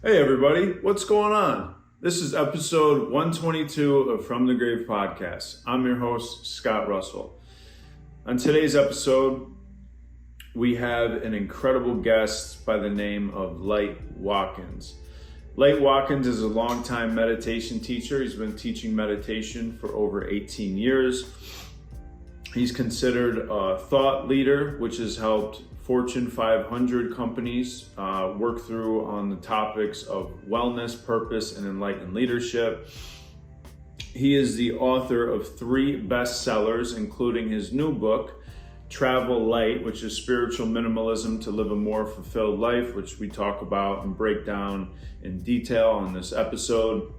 Hey everybody, what's going on? This is episode 122 of From the Grave podcast. I'm your host, Scott Russell. On today's episode, we have an incredible guest by the name of Light Watkins. Light Watkins is a longtime meditation teacher. He's been teaching meditation for over 18 years. He's considered a thought leader, which has helped Fortune 500 companies work through on the topics of wellness, purpose, and enlightened leadership. He is the author of 3 bestsellers, including his new book, Travel Light, which is spiritual minimalism to live a more fulfilled life, which we talk about and break down in detail on this episode.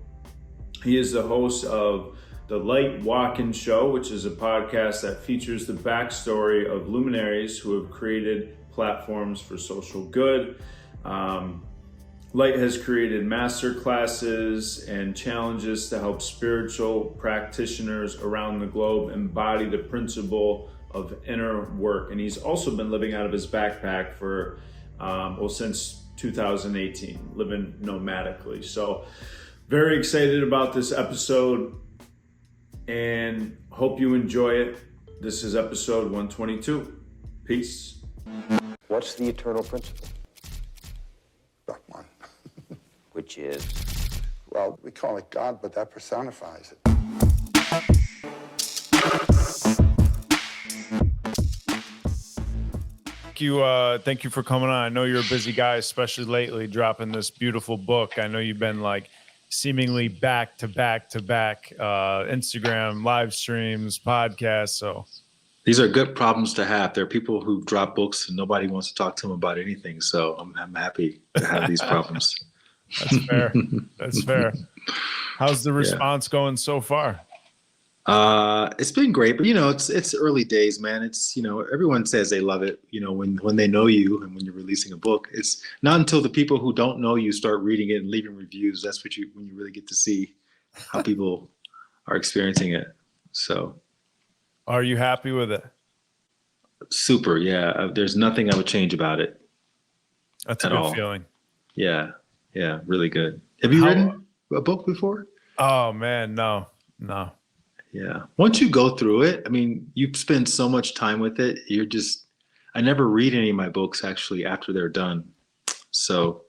He is the host of the Light Watkins Show, which is a podcast that features the backstory of luminaries who have created platforms for social good. Light has created masterclasses and challenges to help spiritual practitioners around the globe embody the principle of inner work. And he's also been living out of his backpack for, since 2018, living nomadically. So very excited about this episode and hope you enjoy it. This is episode 122. Peace. What's the eternal principle? But one. Which is? Well, we call it God, but that personifies it. Thank you for coming on. I know you're a busy guy, especially lately, dropping this beautiful book. I know you've been like seemingly back to back Instagram live streams, podcasts. So these are good problems to have. There are people who drop books and nobody wants to talk to them about anything. So I'm happy to have these problems. That's fair. That's fair. How's the response going so far? It's been great, but it's early days, man. It's, everyone says they love it, when they know you and when you're releasing a book. It's not until the people who don't know you start reading it and leaving reviews. That's when you really get to see how people are experiencing it. So are you happy with it? Super. Yeah. There's nothing I would change about it. That's a good feeling. Yeah. Yeah. Really good. Have you written a book before? Oh man, no. Yeah. Once you go through it, I mean, you spend so much time with it. I never read any of my books actually after they're done. So,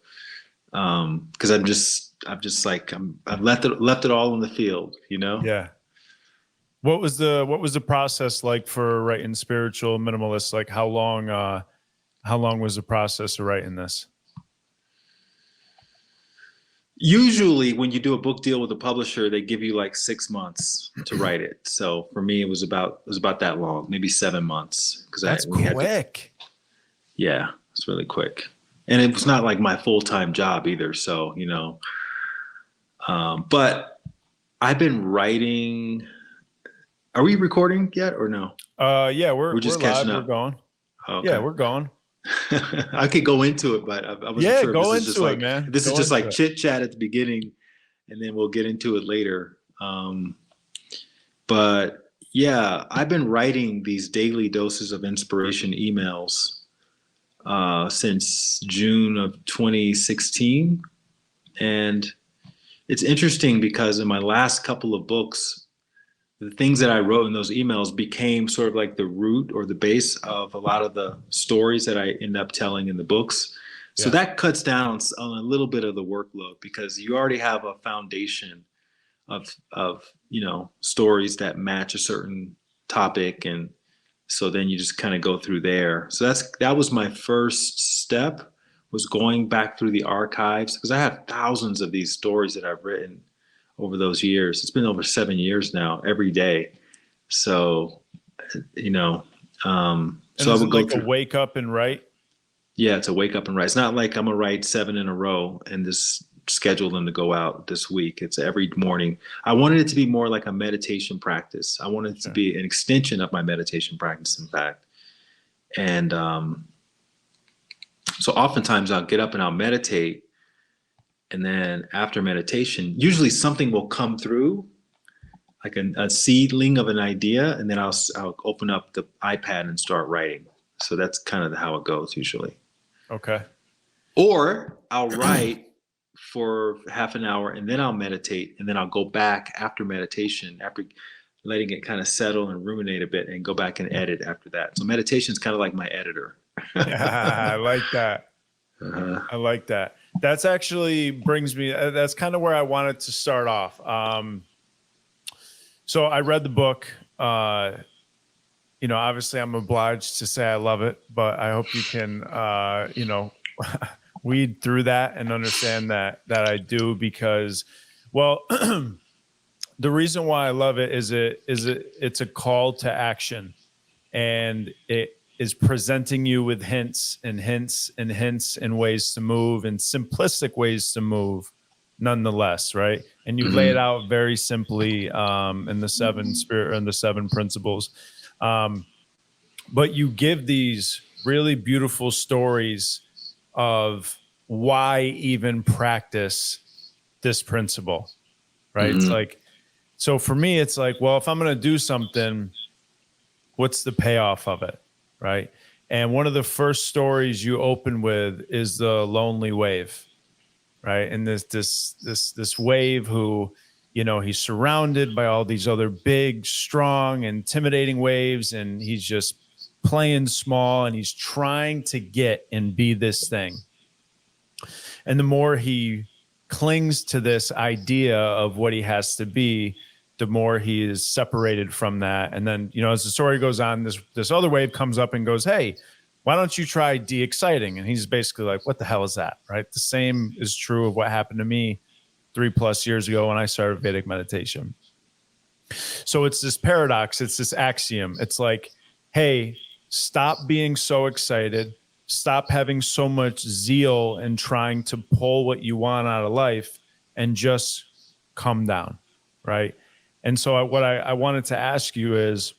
cause I've left it all in the field, Yeah. What was the process like for writing Spiritual Minimalist? Like how long was the process of writing this? Usually when you do a book deal with a publisher, they give you like 6 months to write it. So for me, it was about that long, maybe 7 months. That's quick. Yeah, it's really quick. And it was not like my full-time job either. So, but I've been writing. Are we recording yet or no? Yeah, we're just live, catching up. We're going. Okay. Yeah, we're going. I could go into it, but I wasn't sure. Go if this into is it, man. This is just like chit chat at the beginning, and then we'll get into it later. But yeah, I've been writing these daily doses of inspiration emails since June of 2016, and it's interesting because in my last couple of books, the things that I wrote in those emails became sort of like the root or the base of a lot of the stories that I end up telling in the books. So that cuts down on a little bit of the workload because you already have a foundation of stories that match a certain topic. And so then you just kind of go through there. So that was my first step, was going back through the archives, because I have thousands of these stories that I've written over those years. It's been over 7 years now, every day. So, so I would go through. A wake up and write. Yeah, it's a wake up and write. It's not like I'm gonna write 7 in a row and just schedule them to go out this week. It's every morning. I wanted it to be more like a meditation practice. I wanted it to be an extension of my meditation practice, in fact. And so oftentimes I'll get up and I'll meditate. And then after meditation, usually something will come through, like a seedling of an idea, and then I'll open up the iPad and start writing. So that's kind of how it goes usually. Okay. Or I'll write for half an hour, and then I'll meditate, and then I'll go back after meditation, after letting it kind of settle and ruminate a bit, and go back and edit after that. So meditation is kind of like my editor. Yeah, I like that. I like that. That's actually brings me, that's kind of where I wanted to start off. So I read the book. Obviously I'm obliged to say I love it, but I hope you can, weed through that and understand that I do, because, well, the reason why I love it is it's a call to action, and it is presenting you with hints and hints and hints and ways to move, and simplistic ways to move nonetheless, right? And you lay it out very simply in the seven principles. But you give these really beautiful stories of why even practice this principle, right? It's like, so for me, it's like, well, if I'm going to do something, what's the payoff of it, right? And one of the first stories you open with is the lonely wave, right? And this wave who, he's surrounded by all these other big, strong, intimidating waves, and he's just playing small, and he's trying to get and be this thing. And the more he clings to this idea of what he has to be, the more he is separated from that. And then, as the story goes on, this other wave comes up and goes, hey, why don't you try de-exciting? And he's basically like, what the hell is that, right? The same is true of what happened to me 3+ years ago when I started Vedic meditation. So it's this paradox. It's this axiom. It's like, hey, stop being so excited. Stop having so much zeal and trying to pull what you want out of life, and just come down, right? And so what I wanted to ask you is,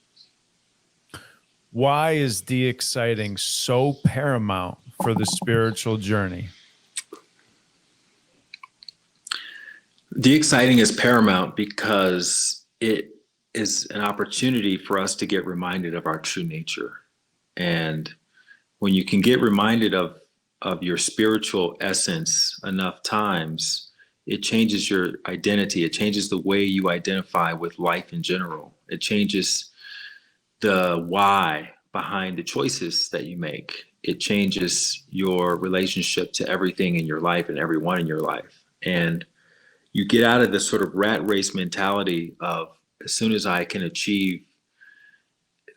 why is de-exciting so paramount for the spiritual journey? De-exciting is paramount because it is an opportunity for us to get reminded of our true nature. And when you can get reminded of your spiritual essence enough times, it changes your identity. It changes the way you identify with life in general. It changes the why behind the choices that you make. It changes your relationship to everything in your life and everyone in your life. And you get out of this sort of rat race mentality of, as soon as I can achieve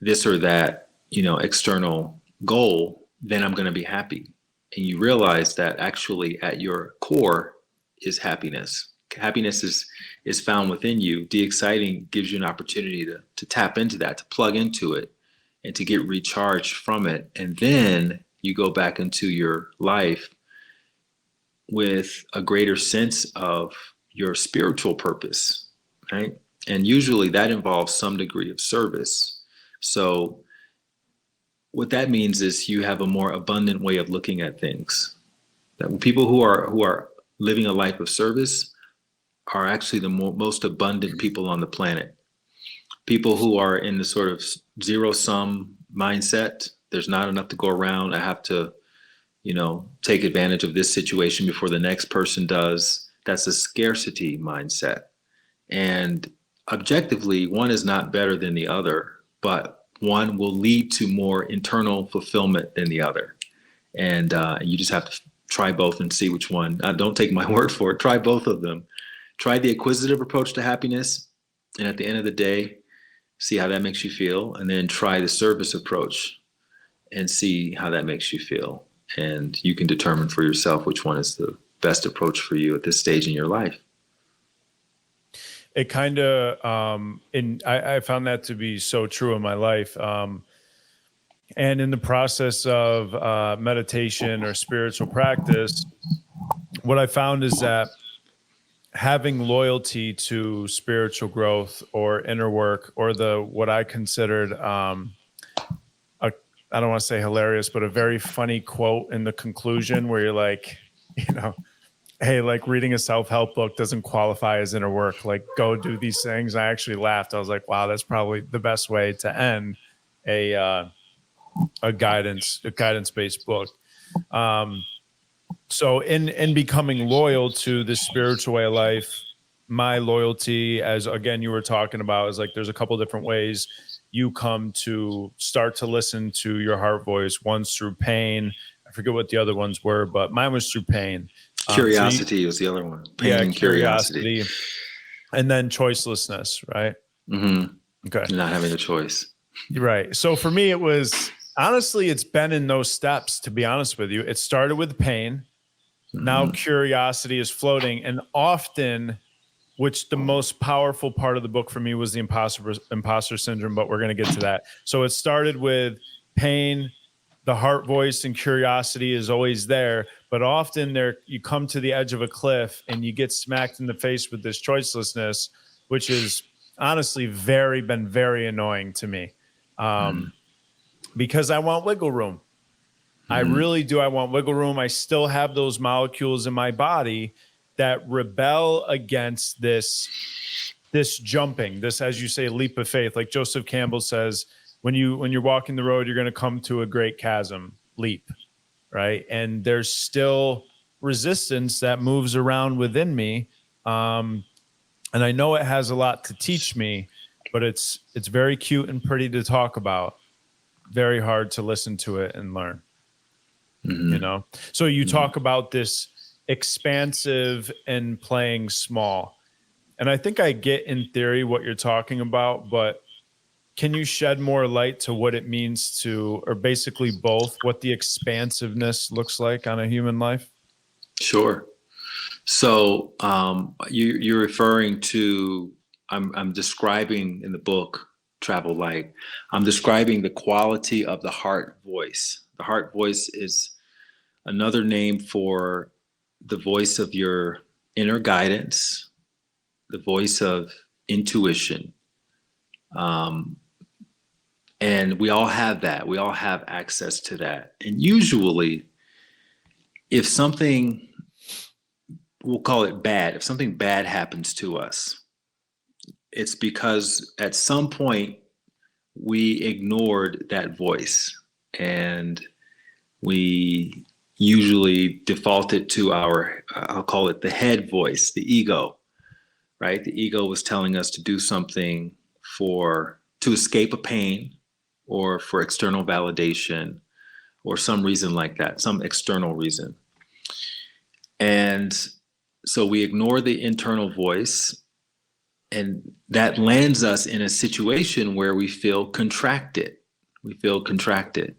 this or that, external goal, then I'm going to be happy. And you realize that actually at your core is happiness. Happiness is found within you. De-exciting gives you an opportunity to tap into that, to plug into it, and to get recharged from it. And then you go back into your life with a greater sense of your spiritual purpose, right? And usually that involves some degree of service. So what that means is you have a more abundant way of looking at things. That people who are living a life of service are actually the most abundant people on the planet. People who are in the sort of zero-sum mindset, there's not enough to go around, I have to, take advantage of this situation before the next person does. That's a scarcity mindset. And objectively, one is not better than the other, but one will lead to more internal fulfillment than the other. And you just have to try both and see which one. Don't take my word for it. Try both of them. Try the acquisitive approach to happiness, and at the end of the day, see how that makes you feel. And then try the service approach and see how that makes you feel. And you can determine for yourself which one is the best approach for you at this stage in your life. It kind of, I found that to be so true in my life. And in the process of meditation or spiritual practice, what I found is that having loyalty to spiritual growth or inner work, or what I considered, I don't want to say hilarious, but a very funny quote in the conclusion where you're like, hey, like reading a self-help book doesn't qualify as inner work. Like, go do these things. I actually laughed. I was like, wow, that's probably the best way to end a guidance-based book. So in becoming loyal to this spiritual way of life, my loyalty, as again you were talking about, is like there's a couple different ways you come to start to listen to your heart voice. One's through pain. I forget what the other ones were, but mine was through pain. Curiosity was the other one. Pain and curiosity. And then choicelessness, right? Mm-hmm. Okay. Not having a choice. Right. So for me, it was honestly, it's been in those steps, to be honest with you. It started with pain. Mm-hmm. Now curiosity is floating. And often, which the most powerful part of the book for me was the imposter syndrome, but we're going to get to that. So it started with pain. The heart voice and curiosity is always there, but often you come to the edge of a cliff and you get smacked in the face with this choicelessness, which is honestly been very annoying to me, because I want wiggle room. I really do. I want wiggle room. I still have those molecules in my body that rebel against this jumping, this, as you say, leap of faith. Like Joseph Campbell says, when you're walking the road, you're going to come to a great chasm, leap, right? And there's still resistance that moves around within me. And I know it has a lot to teach me, but it's very cute and pretty to talk about. Very hard to listen to it and learn, you know? So you talk about this expansive and playing small. And I think I get in theory what you're talking about, but can you shed more light to what it means to, or basically both, what the expansiveness looks like on a human life? Sure. So you're referring to, I'm describing in the book, Travel Light, I'm describing the quality of the heart voice. The heart voice is another name for the voice of your inner guidance, the voice of intuition. And we all have that. We all have access to that. And usually, if something, we'll call it bad, if something bad happens to us, it's because at some point we ignored that voice and we usually defaulted to our, I'll call it the head voice, the ego, right? The ego was telling us to do something to escape a pain, or for external validation, or some reason like that, some external reason. And so we ignore the internal voice, and that lands us in a situation where we feel contracted. The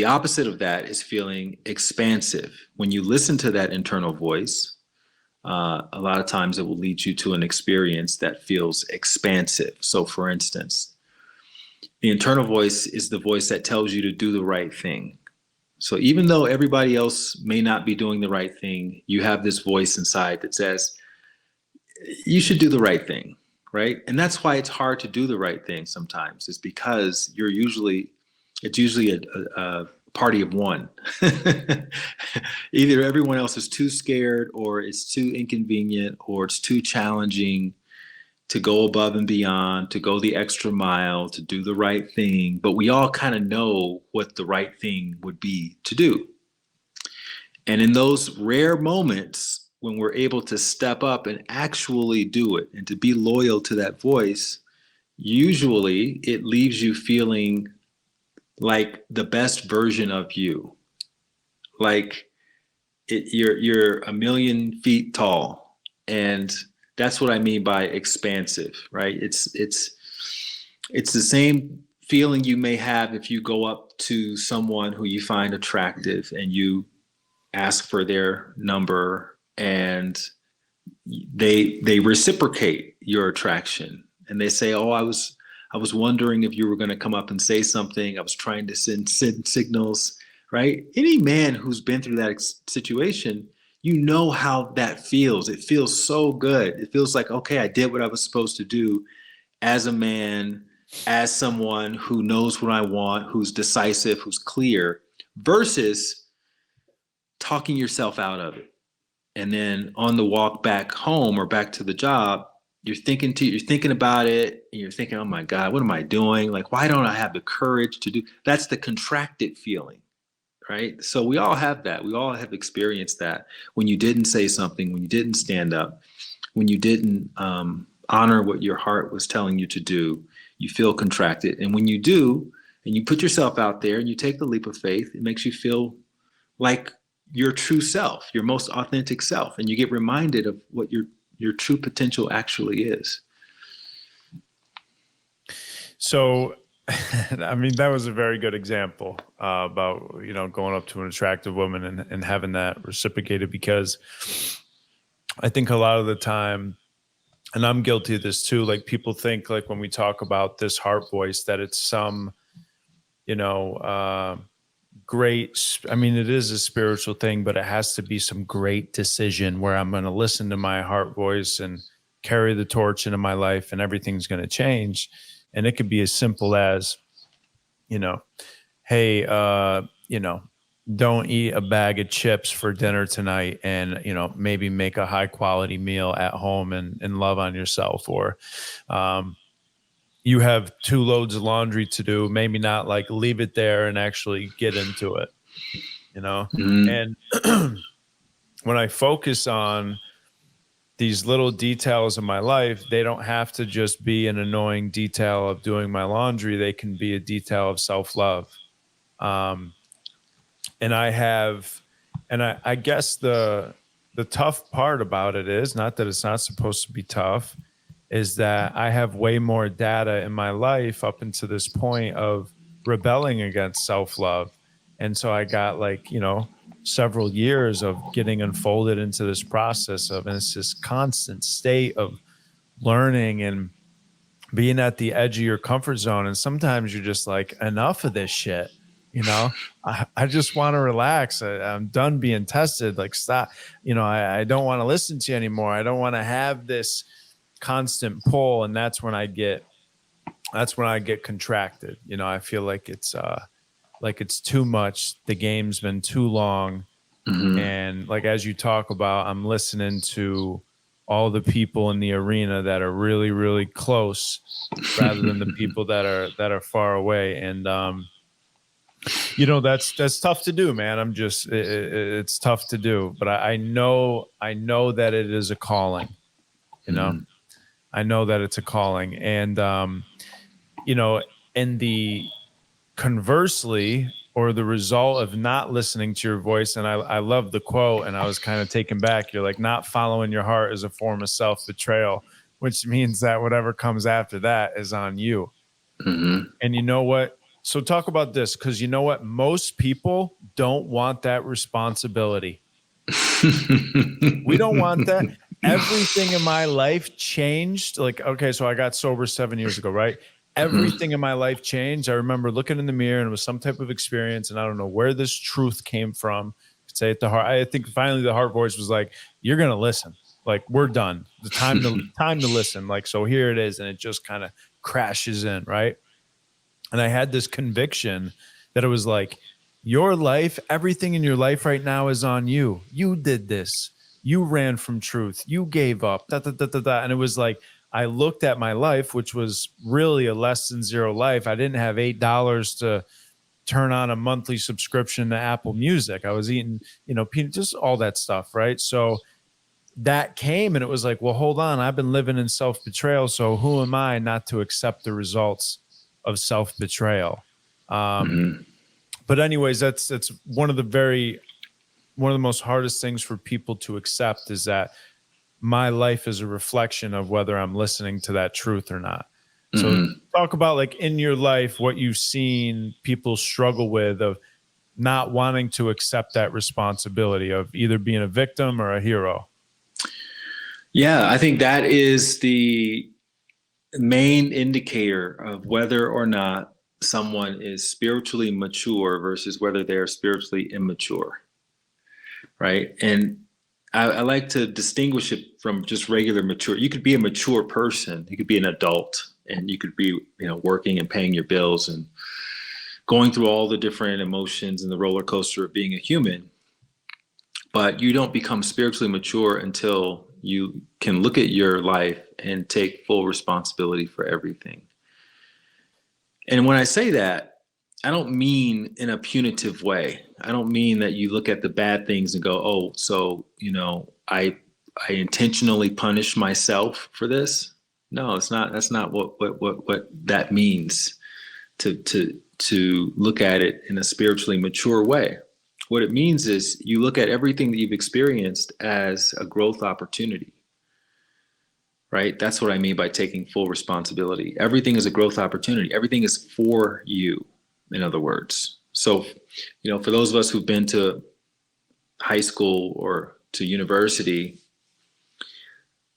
opposite of that is feeling expansive. When you listen to that internal voice, a lot of times it will lead you to an experience that feels expansive. So for instance, the internal voice is the voice that tells you to do the right thing. So even though everybody else may not be doing the right thing, you have this voice inside that says, you should do the right thing, right? And that's why it's hard to do the right thing sometimes, is because it's usually a party of one. Either everyone else is too scared, or it's too inconvenient, or it's too challenging to go above and beyond, to go the extra mile, to do the right thing. But we all kind of know what the right thing would be to do. And in those rare moments when we're able to step up and actually do it and to be loyal to that voice, usually it leaves you feeling like the best version of you. Like you're a million feet tall. And that's what I mean by expansive, right? It's the same feeling you may have if you go up to someone who you find attractive and you ask for their number, and they reciprocate your attraction, and they say, "Oh, I was wondering if you were going to come up and say something. I was trying to send signals," right? Any man who's been through that situation, you know how that feels. It feels so good. It feels like, okay, I did what I was supposed to do as a man, as someone who knows what I want, who's decisive, who's clear, versus talking yourself out of it. And then on the walk back home or back to the job, you're thinking about it, and you're thinking, oh my God, what am I doing? Like, why don't I have the courage to do? That's the contracted feeling, right? So we all have that. We all have experienced that when you didn't say something, when you didn't stand up, when you didn't honor what your heart was telling you to do, you feel contracted. And when you do, and you put yourself out there and you take the leap of faith, it makes you feel like your true self, your most authentic self. And you get reminded of what your true potential actually is. So, I mean, that was a very good example about, going up to an attractive woman and having that reciprocated, because I think a lot of the time, and I'm guilty of this too, like people think like when we talk about this heart voice that it's some, great, I mean, it is a spiritual thing, but it has to be some great decision where I'm going to listen to my heart voice and carry the torch into my life and everything's going to change. And it could be as simple as, hey, don't eat a bag of chips for dinner tonight, and, maybe make a high quality meal at home and love on yourself. Or, you have 2 loads of laundry to do, maybe not like leave it there and actually get into it, And when I focus on these little details of my life, they don't have to just be an annoying detail of doing my laundry. They can be a detail of self-love. And I guess the tough part about it is, not that it's not supposed to be tough, is that I have way more data in my life up until this point of rebelling against self-love. And so I got several years of getting unfolded into this process of, and it's this constant state of learning and being at the edge of your comfort zone. And sometimes you're just like, enough of this shit. I just want to relax. I'm done being tested. Like, stop. I don't want to listen to you anymore. I don't want to have this constant pull. And that's when I get contracted. I feel like it's too much. The game's been too long. Mm-hmm. And like, as you talk about, I'm listening to all the people in the arena that are really, really close rather than the people that are far away. And, that's tough to do, man. It's tough to do, but I know that it is a calling, mm-hmm. I know that it's a calling. And, and the conversely, or the result of not listening to your voice. And I love the quote, and I was kind of taken back. You're like, not following your heart is a form of self-betrayal, which means that whatever comes after that is on you. Mm-hmm. And you know what? So talk about this, because you know what? Most people don't want that responsibility. We don't want that. Everything in my life changed. Like, okay, so I got sober 7 years ago, right? Everything in my life changed. I remember looking in the mirror, and it was some type of experience, and I don't know where this truth came from. Could say it the heart. I think finally the heart voice was like, "You're gonna listen. Like, we're done. The time to listen. Like, so here it is," and it just kind of crashes in, right? And I had this conviction that it was like, your life, everything in your life right now is on you. You did this. You ran from truth. You gave up. Da, da, da, da, da. And it was like, I looked at my life, which was really a less than zero life. I didn't have $8 to turn on a monthly subscription to Apple Music. I was eating, just all that stuff, right? So that came, and it was like, well, hold on. I've been living in self-betrayal. So who am I not to accept the results of self-betrayal? But anyways, that's one of the most hardest things for people to accept, is that my life is a reflection of whether I'm listening to that truth or not. So talk about, like, in your life, what you've seen people struggle with, of not wanting to accept that responsibility of either being a victim or a hero. Yeah, I think that is the main indicator of whether or not someone is spiritually mature versus whether they're spiritually immature, right? And I like to distinguish it from just regular mature. You could be a mature person. You could be an adult, and you could be, working and paying your bills and going through all the different emotions and the roller coaster of being a human. But you don't become spiritually mature until you can look at your life and take full responsibility for everything. And when I say that, I don't mean in a punitive way. I don't mean that you look at the bad things and go, oh, so, I intentionally punish myself for this. No, it's not. That's not what that means to look at it in a spiritually mature way. What it means is you look at everything that you've experienced as a growth opportunity, right? That's what I mean by taking full responsibility. Everything is a growth opportunity. Everything is for you, in other words. So, for those of us who've been to high school or to university,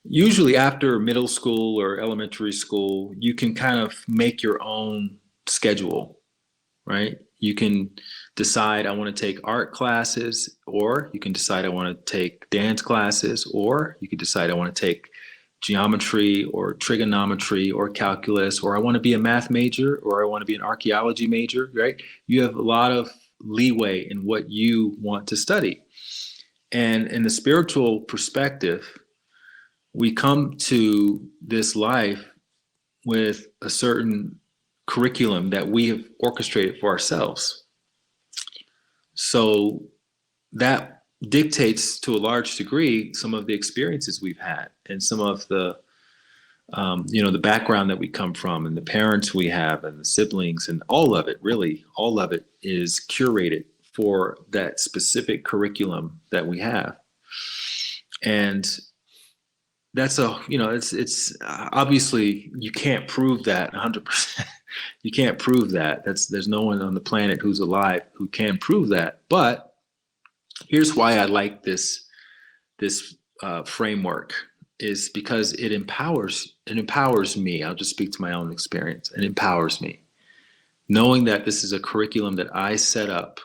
usually after middle school or elementary school, you can kind of make your own schedule, right? You can decide I want to take art classes, or you can decide I want to take dance classes, or you can decide I want to take geometry or trigonometry or calculus, or I want to be a math major, or I want to be an archaeology major, right? You have a lot of leeway in what you want to study. And in the spiritual perspective, we come to this life with a certain curriculum that we have orchestrated for ourselves. So that dictates to a large degree some of the experiences we've had and some of the, the background that we come from and the parents we have and the siblings, and all of it is curated for that specific curriculum that we have. And that's it's obviously you can't prove that 100%. You can't prove that. There's no one on the planet who's alive who can prove that. But here's why I like this framework, is because it empowers me. I'll just speak to my own experience. It empowers me. Knowing that this is a curriculum that I set up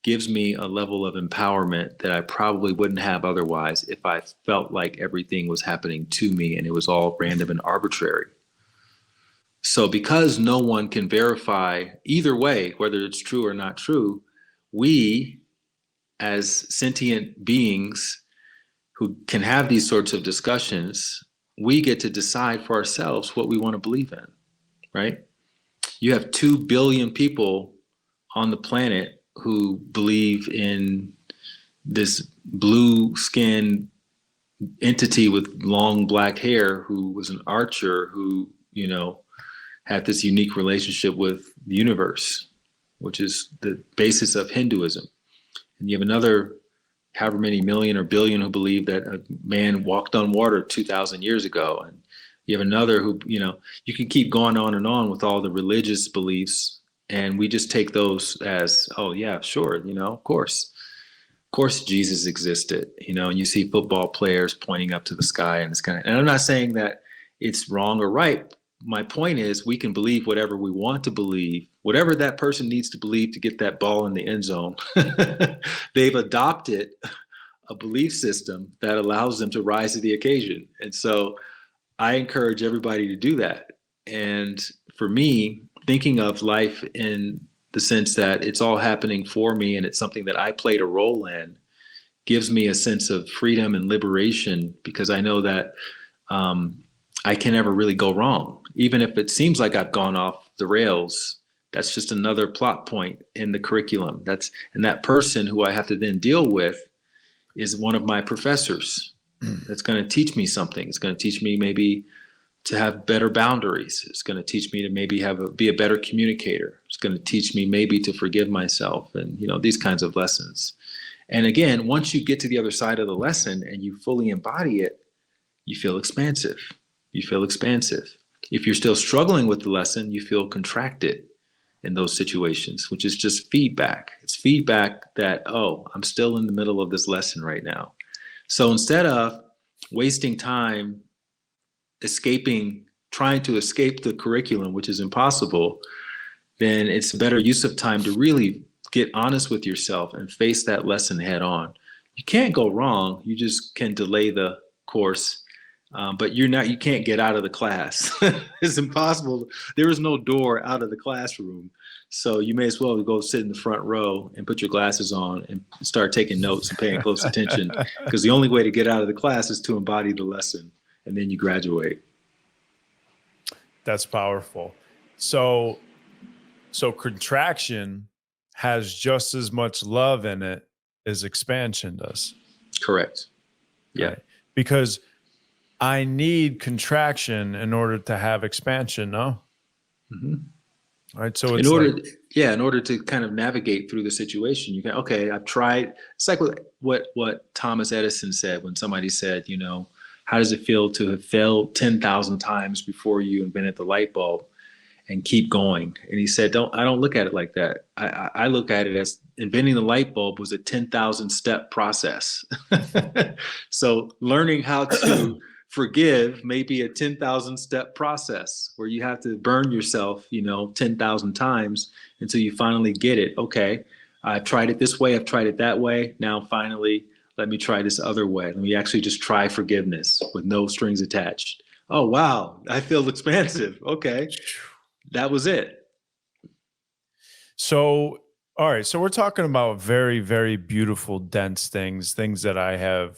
gives me a level of empowerment that I probably wouldn't have otherwise if I felt like everything was happening to me and it was all random and arbitrary. So because no one can verify either way, whether it's true or not true, we as sentient beings who can have these sorts of discussions, we get to decide for ourselves what we want to believe in, right? You have 2 billion people on the planet who believe in this blue skinned entity with long black hair who was an archer who, had this unique relationship with the universe, which is the basis of Hinduism. And you have another however many million or billion who believe that a man walked on water 2,000 years ago. And you have another who, you can keep going on and on with all the religious beliefs. And we just take those as, oh yeah, sure, of course Jesus existed, and you see football players pointing up to the sky and and I'm not saying that it's wrong or right. My point is we can believe whatever we want to believe, whatever that person needs to believe to get that ball in the end zone. They've adopted a belief system that allows them to rise to the occasion. And so I encourage everybody to do that. And for me, thinking of life in the sense that it's all happening for me and it's something that I played a role in gives me a sense of freedom and liberation, because I know that I can never really go wrong. Even if it seems like I've gone off the rails, that's just another plot point in the curriculum. And that person who I have to then deal with is one of my professors that's going to teach me something. It's going to teach me maybe to have better boundaries. It's going to teach me to maybe be a better communicator. It's going to teach me maybe to forgive myself and, these kinds of lessons. And again, once you get to the other side of the lesson and you fully embody it, you feel expansive. If you're still struggling with the lesson, you feel contracted in those situations, which is just feedback. It's feedback that, oh, I'm still in the middle of this lesson right now. So instead of wasting time trying to escape the curriculum, which is impossible, then it's a better use of time to really get honest with yourself and face that lesson head on. You can't go wrong. You just can delay the course. But you can't get out of the class. It's impossible. There is no door out of the classroom. So you may as well go sit in the front row and put your glasses on and start taking notes and paying close attention, because the only way to get out of the class is to embody the lesson, and then you graduate. That's powerful. So contraction has just as much love in it as expansion does. Correct. Yeah. Right? Because I need contraction in order to have expansion, no? Mm-hmm. All right. So it's in order to kind of navigate through the situation, you can, okay, I've tried. It's like what Thomas Edison said when somebody said, how does it feel to have failed 10,000 times before you invented the light bulb and keep going? And he said, I don't look at it like that. I look at it as inventing the light bulb was a 10,000 step process. So learning how to forgive may be a 10,000 step process where you have to burn yourself, 10,000 times until you finally get it. Okay, I've tried it this way. I've tried it that way. Now, finally, let me try this other way. Let me actually just try forgiveness with no strings attached. Oh, wow. I feel expansive. Okay. That was it. So, all right. So we're talking about very, very beautiful, dense things that I have,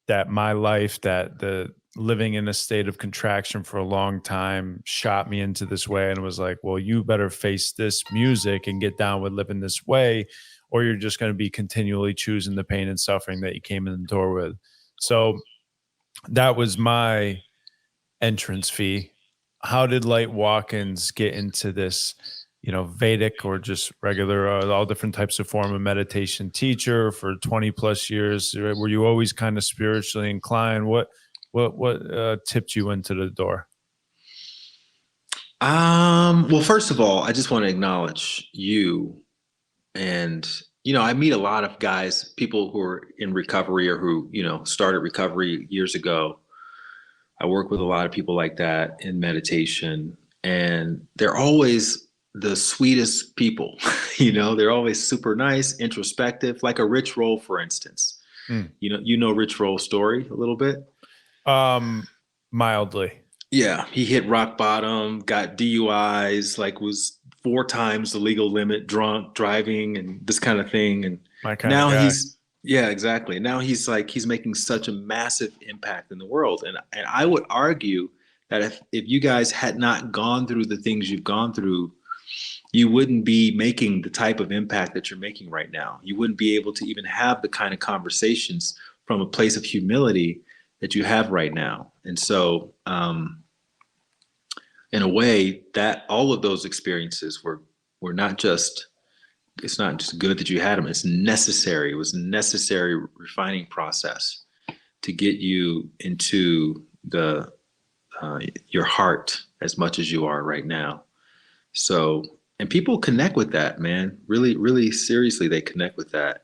that my life, that the living in a state of contraction for a long time shot me into this way, and was like, well, you better face this music and get down with living this way, or you're just going to be continually choosing the pain and suffering that you came in the door with. So that was my entrance fee. How did Light Watkins get into this, Vedic or just regular, all different types of form of meditation teacher for 20 plus years? Were you always kind of spiritually inclined? What tipped you into the door? Well, first of all, I just want to acknowledge you. And, I meet a lot of guys, people who are in recovery or who, started recovery years ago. I work with a lot of people like that in meditation, and they're always the sweetest people. They're always super nice, introspective, like a Rich Roll, for instance. Rich Roll's story a little bit. Mildly. Yeah. He hit rock bottom, got DUIs, was 4 times the legal limit, drunk driving and this kind of thing. And now yeah, exactly. Now he's making such a massive impact in the world. And I would argue that if you guys had not gone through the things you've gone through, you wouldn't be making the type of impact that you're making right now. You wouldn't be able to even have the kind of conversations from a place of humility that you have right now. And so, in a way, that all of those experiences were not just, it's not just good that you had them, it's necessary. It was a necessary refining process to get you into your heart as much as you are right now. So, and people connect with that, man. Really, really seriously, they connect with that.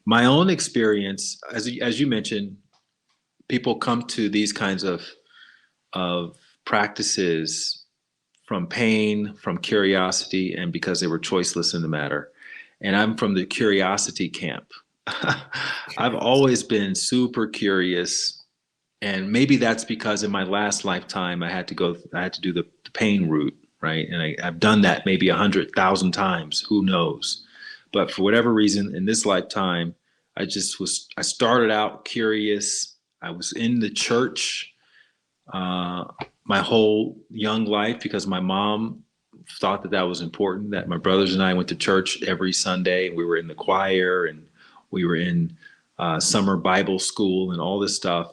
My own experience, as you mentioned, people come to these kinds of practices from pain, from curiosity, and because they were choiceless in the matter. And I'm from the curiosity camp. I've always been super curious. And maybe that's because in my last lifetime, I had to do the pain route, right? And I've done that maybe 100,000 times, who knows? But for whatever reason, in this lifetime, I started out curious. I was in the church my whole young life because my mom thought that was important, that my brothers and I went to church every Sunday. We were in the choir and we were in summer Bible school and all this stuff.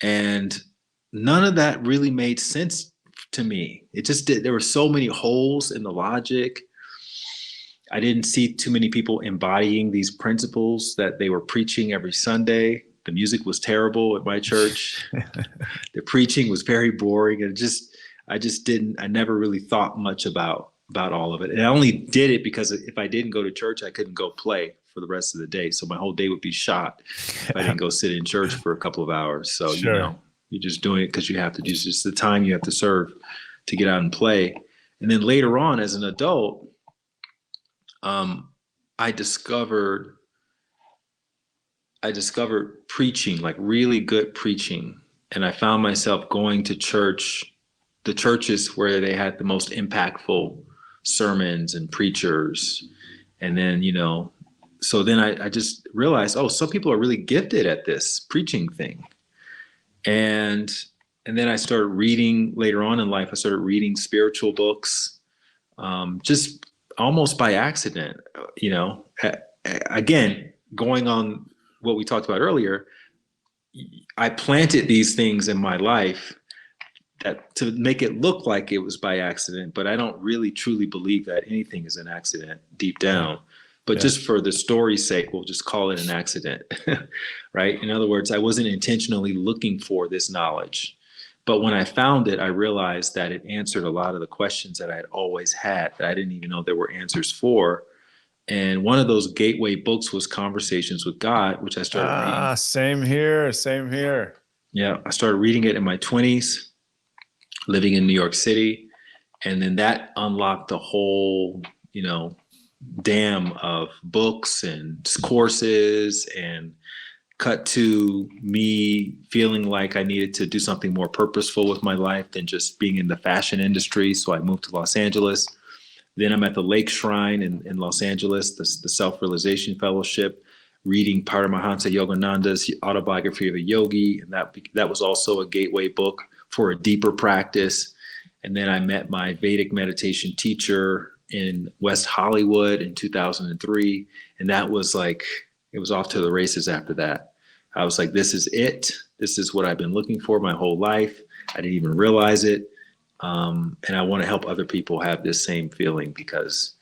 And none of that really made sense to me. It just did. There were so many holes in the logic. I didn't see too many people embodying these principles that they were preaching every Sunday. The music was terrible at my church. The preaching was very boring. And I never really thought much about all of it. And I only did it because if I didn't go to church, I couldn't go play for the rest of the day. So my whole day would be shot if I didn't go sit in church for a couple of hours. So, sure. You're just doing it because you have to. It's just the time you have to serve to get out and play. And then later on as an adult, I discovered preaching, like really good preaching. And I found myself going to church, the churches where they had the most impactful sermons and preachers. And then, so then I just realized, oh, some people are really gifted at this preaching thing. And then I started reading later on in life. I started reading spiritual books, just almost by accident, again, going on what we talked about earlier. I planted these things in my life that to make it look like it was by accident, but I don't really truly believe that anything is an accident deep down. But just for the story's sake, we'll just call it an accident, right? In other words, I wasn't intentionally looking for this knowledge. But when I found it, I realized that it answered a lot of the questions that I had always had that I didn't even know there were answers for. And one of those gateway books was Conversations with God, which I started reading. Same here. Yeah, I started reading it in my 20s, living in New York City. And then that unlocked the whole, dam of books and courses, and cut to me feeling like I needed to do something more purposeful with my life than just being in the fashion industry. So I moved to Los Angeles. Then I'm at the Lake Shrine in Los Angeles, the Self-Realization Fellowship, reading Paramahansa Yogananda's Autobiography of a Yogi. And that was also a gateway book for a deeper practice. And then I met my Vedic meditation teacher in West Hollywood in 2003. And that was like, it was off to the races after that. I was like, this is it. This is what I've been looking for my whole life. I didn't even realize it. And I want to help other people have this same feeling, because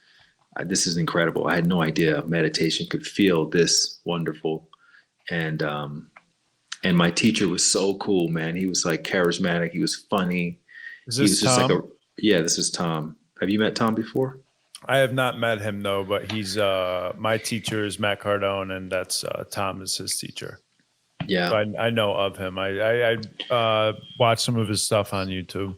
this is incredible. I had no idea meditation could feel this wonderful. And my teacher was so cool, man. He was like charismatic. He was funny. Is this Tom? This is Tom. Have you met Tom before? I have not met him, no, but he's my teacher is Matt Cardone, and that's Tom is his teacher. Yeah. So I know of him. I watched some of his stuff on YouTube.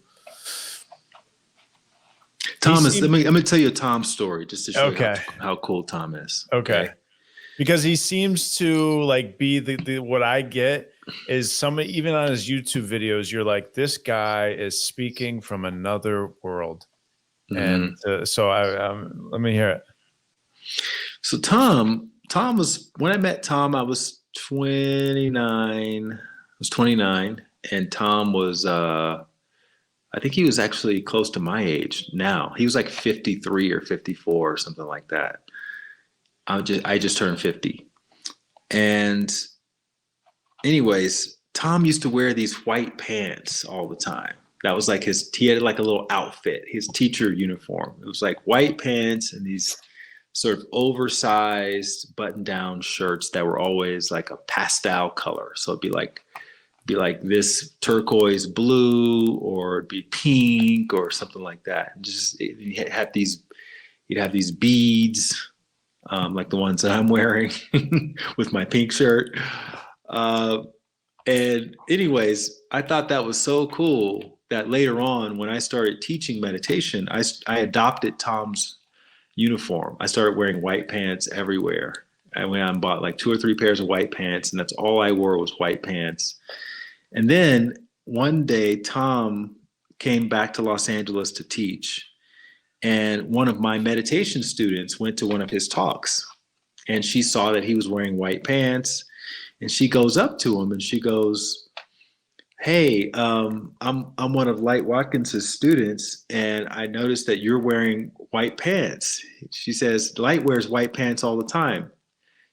Tom is, let me tell you a Tom story just to show Okay. you how cool Tom is. Okay. Because he seems to like be the what I get is even on his YouTube videos, you're like, this guy is speaking from another world. And so let me hear it. So Tom was, when I met Tom, I was 29. And Tom was, I think he was actually close to my age now. He was like 53 or 54 or something like that. I just turned 50. And anyways, Tom used to wear these white pants all the time. That was like he had like a little outfit, his teacher uniform. It was like white pants and these sort of oversized button-down shirts that were always like a pastel color. So it'd be like this turquoise blue, or it'd be pink or something like that. And just he'd have these beads, like the ones that I'm wearing with my pink shirt. And anyways, I thought that was so cool that later on, when I started teaching meditation, I adopted Tom's uniform. I started wearing white pants everywhere. I went out and bought like 2 or 3 pairs of white pants, and that's all I wore was white pants. And then one day, Tom came back to Los Angeles to teach. And one of my meditation students went to one of his talks, and she saw that he was wearing white pants. And she goes up to him and she goes, "Hey, I'm one of Light Watkins' students, and I noticed that you're wearing white pants." She says, "Light wears white pants all the time."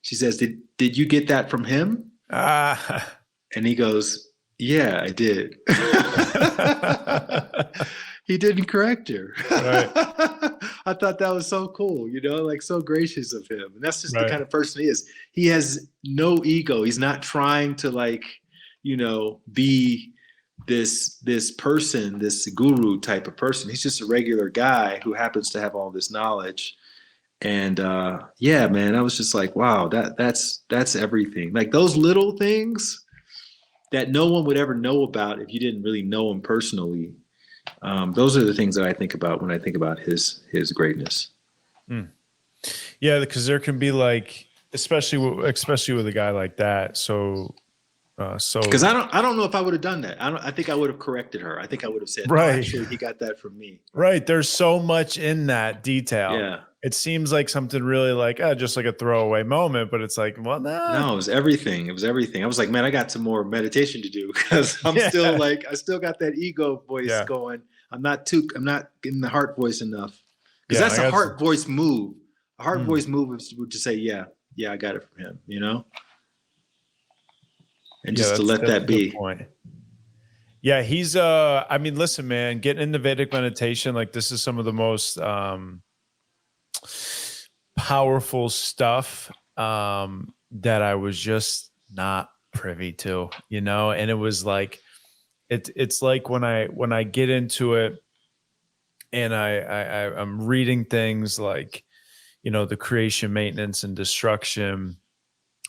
She says, Did you get that from him?" And he goes, "Yeah, I did." He didn't correct her. Right. I thought that was so cool, like so gracious of him. And that's just the kind of person he is. He has no ego. He's not trying to be this person, this guru type of person. He's just a regular guy who happens to have all this knowledge. And man, I was just like, wow, that's everything. Like those little things that no one would ever know about if you didn't really know him personally. Those are the things that I think about when I think about his greatness. Yeah, because there can be like, especially with a guy like that. So So because I don't know if I would have done that. I think I would have corrected her. I think I would have said, no, Right. actually, he got that from me. right. There's so much in that detail. Yeah. It seems like something really like just like a throwaway moment, but it's like, well, nah. No, it was everything. It was everything. I was like, man, I got some more meditation to do because I'm still like, I still got that ego voice going. I'm not getting the heart voice enough. Because that's a heart voice move. A heart voice move is to say, yeah, I got it from him, And just to let that be. Point. Yeah, he's I mean, listen, man, getting into Vedic meditation, like this is some of the most powerful stuff that I was just not privy to, and it was like it's like when I get into it and I'm reading things like, the creation, maintenance, and destruction,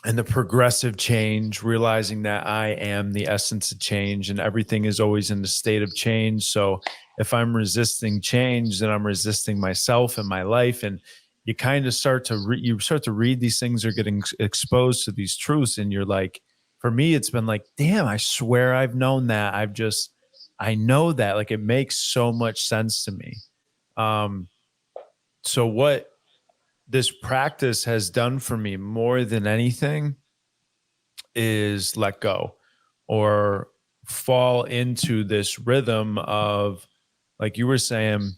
and the progressive change, realizing that I am the essence of change and everything is always in the state of change. So if I'm resisting change, then I'm resisting myself and my life. And you kind of start to read these things, are getting exposed to these truths. And you're like, for me, it's been like, damn, I swear I've known that. I know that, like, it makes so much sense to me. So what this practice has done for me more than anything is let go or fall into this rhythm of, like you were saying,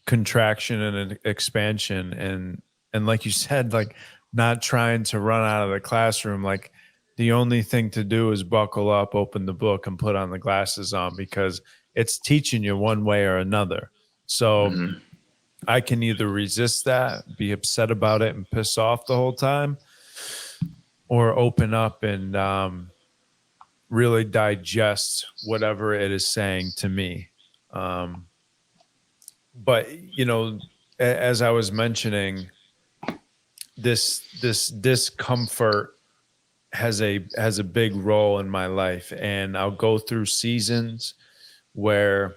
contraction and expansion. And like you said, like not trying to run out of the classroom. Like the only thing to do is buckle up, open the book, and put on the glasses on, because it's teaching you one way or another. So I can either resist that, be upset about it and piss off the whole time, or open up and really digest whatever it is saying to me. But, as I was mentioning, this discomfort has a big role in my life, and I'll go through seasons where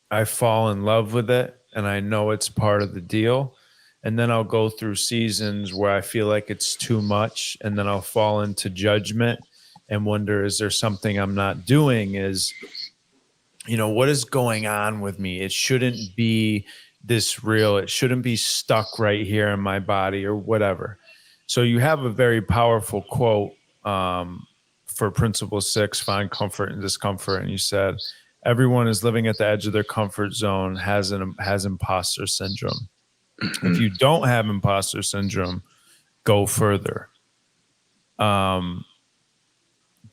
I fall in love with it and I know it's part of the deal. And then I'll go through seasons where I feel like it's too much, and then I'll fall into judgment and wonder, is there something I'm not doing? What is going on with me? It shouldn't be this real. It shouldn't be stuck right here in my body or whatever. So you have a very powerful quote for Principle 6, find comfort in discomfort. And you said, everyone is living at the edge of their comfort zone, has imposter syndrome. If you don't have imposter syndrome, go further.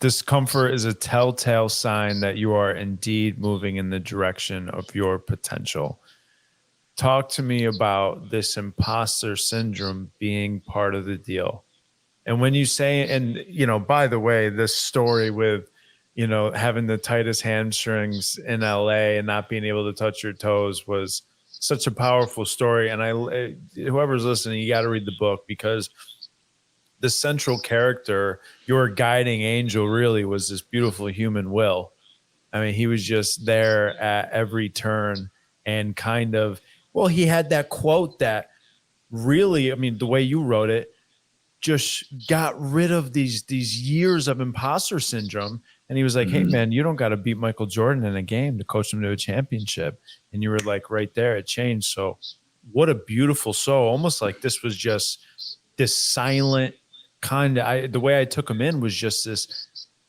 Discomfort is a telltale sign that you are indeed moving in the direction of your potential. Talk to me about this imposter syndrome being part of the deal. And when you say, and by the way, this story with, having the tightest hamstrings in LA and not being able to touch your toes was such a powerful story. And whoever's listening, you got to read the book, because the central character, your guiding angel, really was this beautiful human will. I mean, he was just there at every turn, and kind of, he had that quote that really, I mean, the way you wrote it, just got rid of these years of imposter syndrome. And he was like, hey, man, you don't got to beat Michael Jordan in a game to coach him to a championship. And you were like, right there, it changed. So what a beautiful soul. Almost like this was just this silent kind of, the way I took him in was just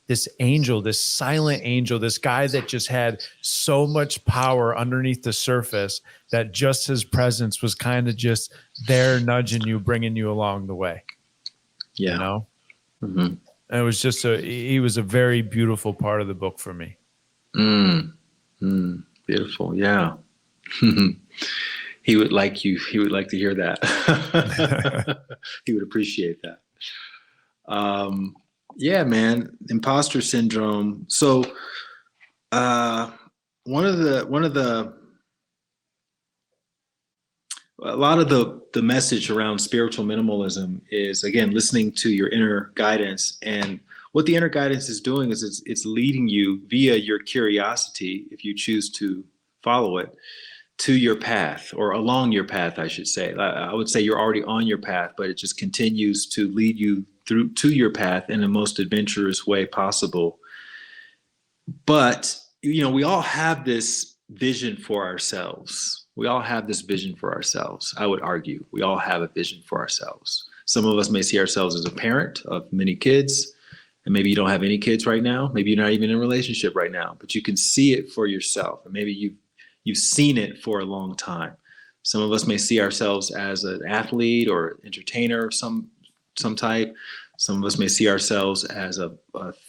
this angel, this silent angel, this guy that just had so much power underneath the surface that just his presence was kind of just there nudging you, bringing you along the way. Yeah. And it was just he was a very beautiful part of the book for me. Beautiful. Yeah. He would like to hear that. He would appreciate that. Yeah, man, imposter syndrome. So, a lot of the message around spiritual minimalism is, again, listening to your inner guidance. And what the inner guidance is doing is it's leading you via your curiosity, if you choose to follow it, to your path, or along your path, I should say. I would say you're already on your path, but it just continues to lead you through to your path in the most adventurous way possible. But, we all have this vision for ourselves. We all have this vision for ourselves. I would argue we all have a vision for ourselves. Some of us may see ourselves as a parent of many kids, and maybe you don't have any kids right now. Maybe you're not even in a relationship right now, but you can see it for yourself. And maybe you've seen it for a long time. Some of us may see ourselves as an athlete or entertainer of some type. Some of us may see ourselves as a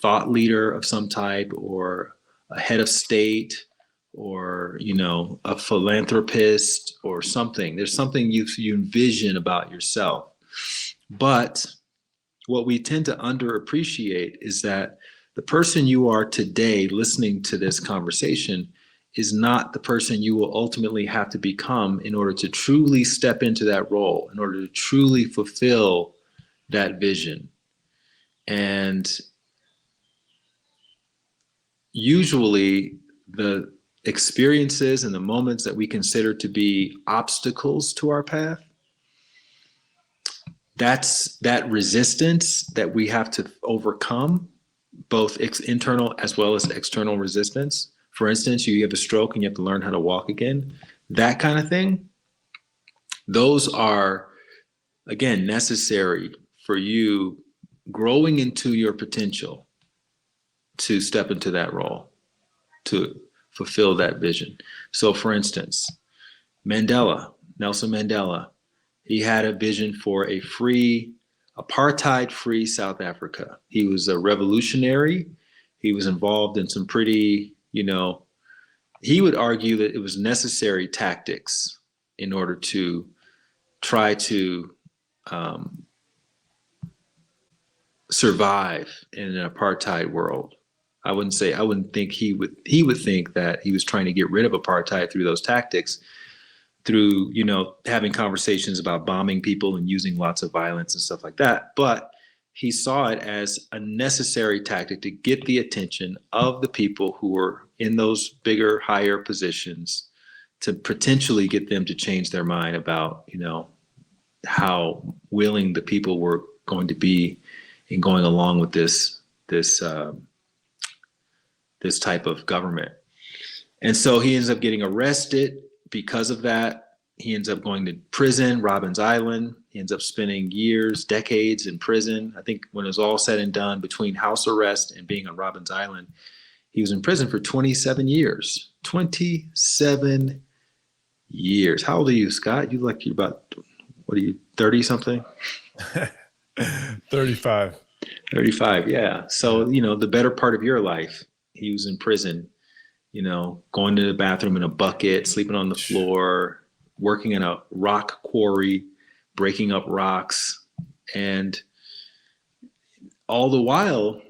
thought leader of some type, or a head of state, or, a philanthropist or something. There's something you envision about yourself. But what we tend to underappreciate is that the person you are today listening to this conversation is not the person you will ultimately have to become in order to truly step into that role, in order to truly fulfill that vision. And usually the experiences and the moments that we consider to be obstacles to our path, that's that resistance that we have to overcome, both internal as well as external resistance. For instance, you have a stroke and you have to learn how to walk again, that kind of thing. Those are, again, necessary for you growing into your potential to step into that role, to fulfill that vision. So for instance, Nelson Mandela, he had a vision for a free, apartheid-free South Africa. He was a revolutionary. He was involved in some pretty, he would argue that it was necessary tactics in order to try to survive in an apartheid world. I wouldn't think he would think that he was trying to get rid of apartheid through those tactics, through, having conversations about bombing people and using lots of violence and stuff like that. But he saw it as a necessary tactic to get the attention of the people who were in those bigger, higher positions, to potentially get them to change their mind about, how willing the people were going to be in going along with this type of government. And so he ends up getting arrested because of that. He ends up going to prison, Robben's Island. He ends up spending years, decades in prison. I think when it was all said and done, between house arrest and being on Robben's Island, he was in prison for 27 years. 27 years. How old are you, Scott? You're about, 30 something? 35. 35, yeah. So, the better part of your life, he was in prison, going to the bathroom in a bucket, sleeping on the floor, working in a rock quarry, breaking up rocks. And all the while,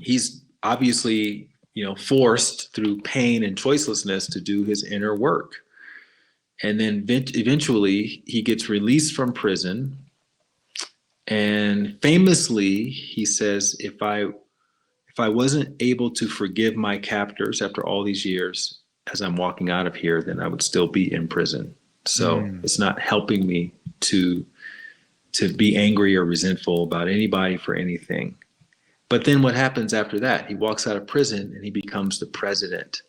he's obviously, forced through pain and choicelessness to do his inner work. And then eventually he gets released from prison. And famously, he says, if I wasn't able to forgive my captors after all these years, as I'm walking out of here, then I would still be in prison. So it's not helping me to be angry or resentful about anybody for anything. But then what happens after that? He walks out of prison and he becomes the president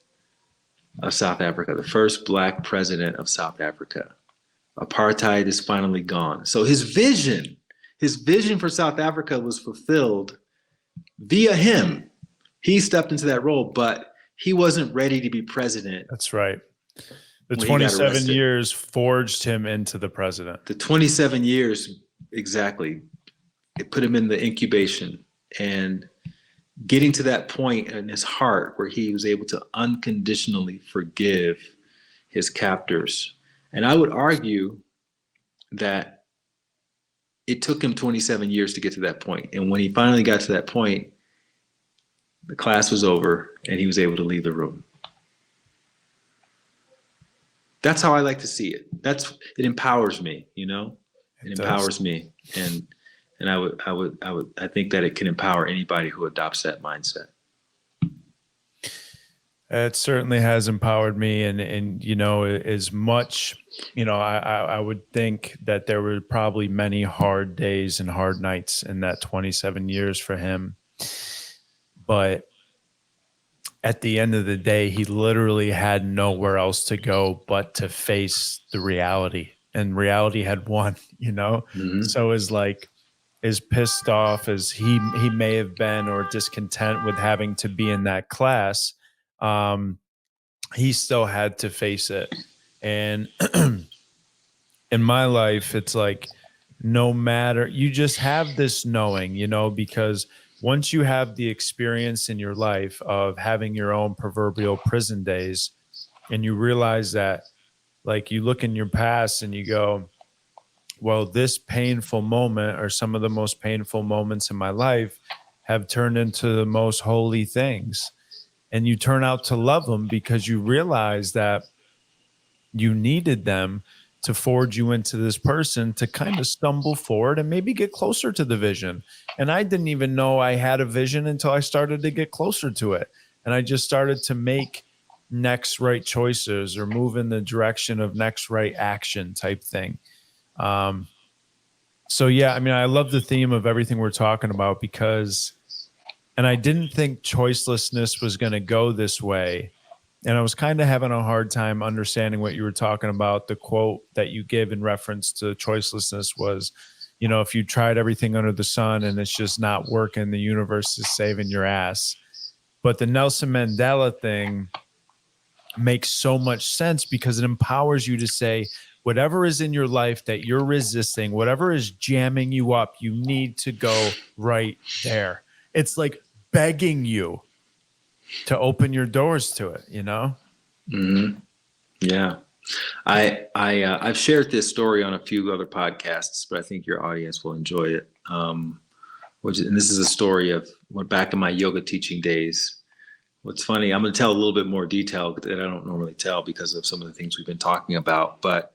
of South Africa, the first Black president of South Africa. Apartheid is finally gone. So his vision for South Africa was fulfilled via him. He stepped into that role, but he wasn't ready to be president. That's right. The 27 years forged him into the president. The 27 years, exactly. It put him in the incubation, and getting to that point in his heart where he was able to unconditionally forgive his captors. And I would argue that it took him 27 years to get to that point. And when he finally got to that point, the class was over and he was able to leave the room. That's how I like to see it. It empowers me, It empowers me. And I think that it can empower anybody who adopts that mindset. It certainly has empowered me, and as much I would think that there were probably many hard days and hard nights in that 27 years for him. But at the end of the day, he literally had nowhere else to go but to face the reality. And reality had won, Mm-hmm. So as pissed off as he may have been or discontent with having to be in that class, he still had to face it. And in my life, it's like, no matter, you just have this knowing, because once you have the experience in your life of having your own proverbial prison days, and you realize that, like, you look in your past and you go, well, this painful moment or some of the most painful moments in my life have turned into the most holy things. And you turn out to love them because you realize that you needed them to forge you into this person to kind of stumble forward and maybe get closer to the vision. And I didn't even know I had a vision until I started to get closer to it. And I just started to make next right choices or move in the direction of next right action type thing. So yeah, I mean, I love the theme of everything we're talking about because, and I didn't think choicelessness was going to go this way. And I was kind of having a hard time understanding what you were talking about. The quote that you gave in reference to choicelessness was, if you tried everything under the sun and it's just not working, the universe is saving your ass. But the Nelson Mandela thing makes so much sense because it empowers you to say, whatever is in your life that you're resisting, whatever is jamming you up, you need to go right there. It's like begging you to open your doors to it, Mm-hmm. Yeah. I've shared this story on a few other podcasts, but I think your audience will enjoy it. And this is a story of back in my yoga teaching days. What's funny, I'm going to tell a little bit more detail that I don't normally tell because of some of the things we've been talking about. But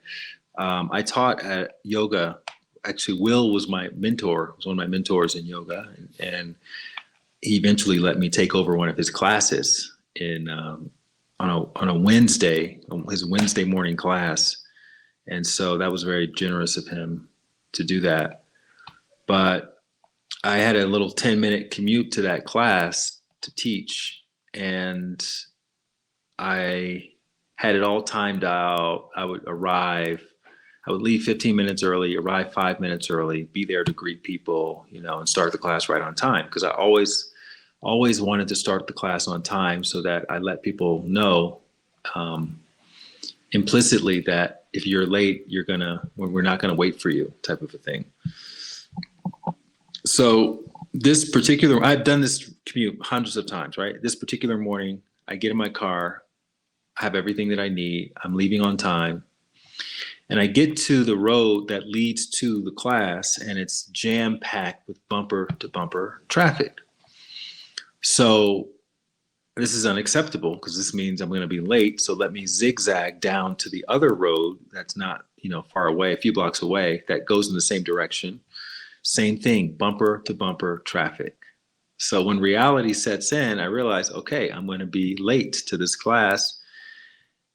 I taught at yoga. Actually, Will was my mentor, was one of my mentors in yoga. And he eventually let me take over one of his classes on a Wednesday, his Wednesday morning class. And so that was very generous of him to do that. But I had a little 10-minute commute to that class to teach. And I had it all timed out. I would leave 15 minutes early, arrive 5 minutes early, be there to greet people, and start the class right on time. Because I always wanted to start the class on time so that I let people know implicitly that if you're late, we're not gonna wait for you, type of a thing. So I've done this commute hundreds of times, right? This particular morning, I get in my car, I have everything that I need, I'm leaving on time, and I get to the road that leads to the class, and it's jam-packed with bumper-to-bumper traffic. So this is unacceptable because this means I'm going to be late. So let me zigzag down to the other road that's not, far away, a few blocks away, that goes in the same direction. Same thing, bumper to bumper traffic. So when reality sets in, I realize, okay, I'm going to be late to this class,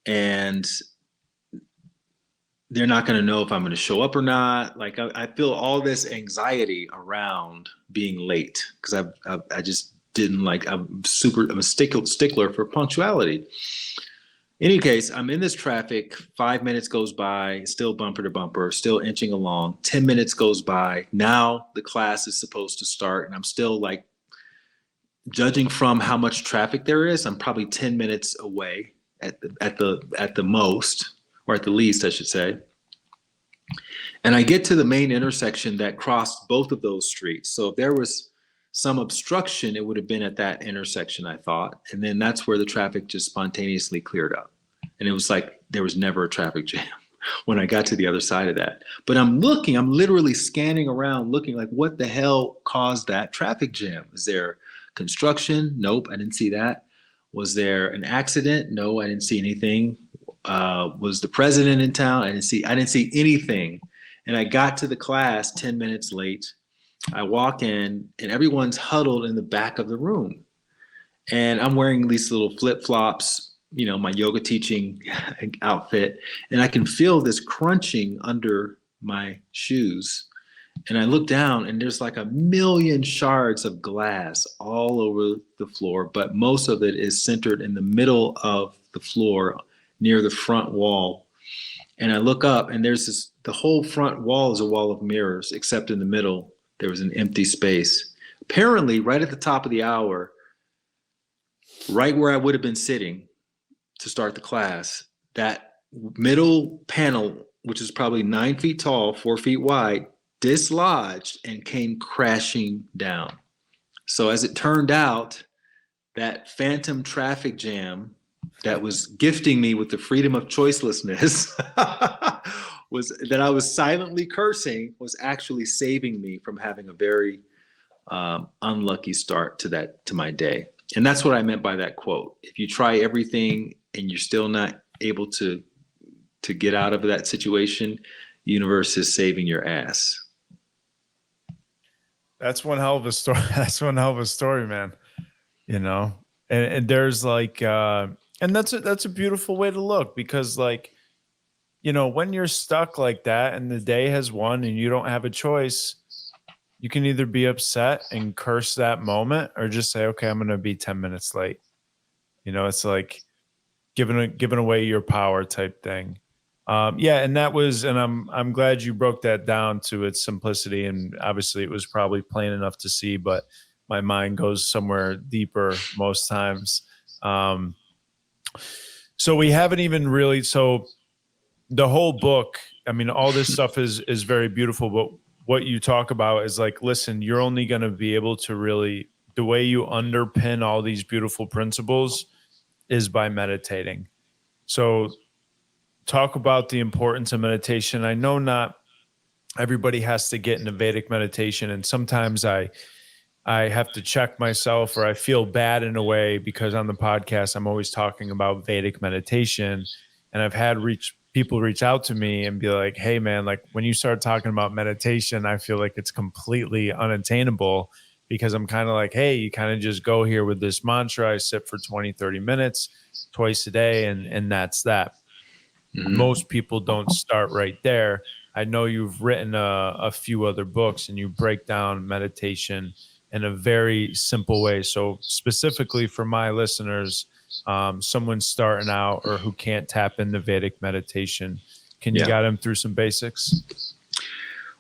and they're not going to know if I'm going to show up or not. Like I feel all this anxiety around being late because I just didn't like. I'm a stickler for punctuality. In any case, I'm in this traffic. 5 minutes goes by, still bumper to bumper, still inching along. 10 minutes goes by. Now the class is supposed to start, and I'm still like, judging from how much traffic there is, I'm probably 10 minutes away at the most, or at the least, I should say. And I get to the main intersection that crossed both of those streets. So if there was some obstruction, it would have been at that intersection, I thought. And then that's where the traffic just spontaneously cleared up. And it was like there was never a traffic jam when I got to the other side of that. But I'm literally scanning around looking like, what the hell caused that traffic jam? Is there construction? Nope, I didn't see that. Was there an accident? No, I didn't see anything. Was the president in town? I didn't see anything. And I got to the class 10 minutes late. I walk in and everyone's huddled in the back of the room. And I'm wearing these little flip-flops, my yoga teaching outfit, and I can feel this crunching under my shoes. And I look down and there's like a million shards of glass all over the floor, but most of it is centered in the middle of the floor near the front wall. And I look up and the whole front wall is a wall of mirrors, except in the middle, there was an empty space. Apparently, right at the top of the hour, right where I would have been sitting to start the class, that middle panel, which is probably 9 feet tall, 4 feet wide, dislodged and came crashing down. So as it turned out, that phantom traffic jam that was gifting me with the freedom of choicelessness was that I was silently cursing was actually saving me from having a very unlucky start to my day. And that's what I meant by that quote. If you try everything and you're still not able to get out of that situation, the universe is saving your ass. That's one hell of a story. That's one hell of a story, man. And there's like, and that's a beautiful way to look, because like, when you're stuck like that and the day has won and you don't have a choice, you can either be upset and curse that moment or just say, okay, I'm going to be 10 minutes late. It's like giving away your power type thing. And I'm glad you broke that down to its simplicity. And obviously it was probably plain enough to see, but my mind goes somewhere deeper most times. So we haven't even really, so the whole book, I mean, all this stuff is very beautiful, but what you talk about is like, listen, you're only going to be able to really, the way you underpin all these beautiful principles is by meditating. So talk about the importance of meditation. I know not everybody has to get into Vedic meditation, and sometimes I have to check myself, or I feel bad in a way, because on the podcast I'm always talking about Vedic meditation, and I've had people reach out to me and be like, hey man, like when you start talking about meditation, I feel like it's completely unattainable, because I'm kind of like, hey, you kind of just go here with this mantra. I sit for 20, 30 minutes twice a day, and that's that. Mm-hmm. Most people don't start right there. I know you've written a few other books and you break down meditation in a very simple way. So specifically for my listeners, someone starting out or who can't tap into Vedic meditation, can you guide them through some basics?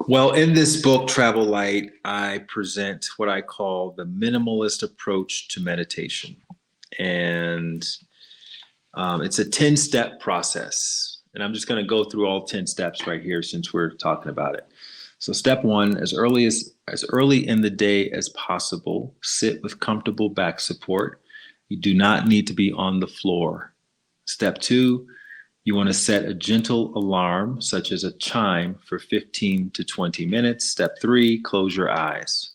Well, in this book, Travel Light, I present what I call the minimalist approach to meditation. And it's a 10-step process. And I'm just going to go through all 10 steps right here since we're talking about it. So step one, as early in the day as possible, sit with comfortable back support. You do not need to be on the floor. Step two, you want to set a gentle alarm, such as a chime, for 15 to 20 minutes. Step three, close your eyes.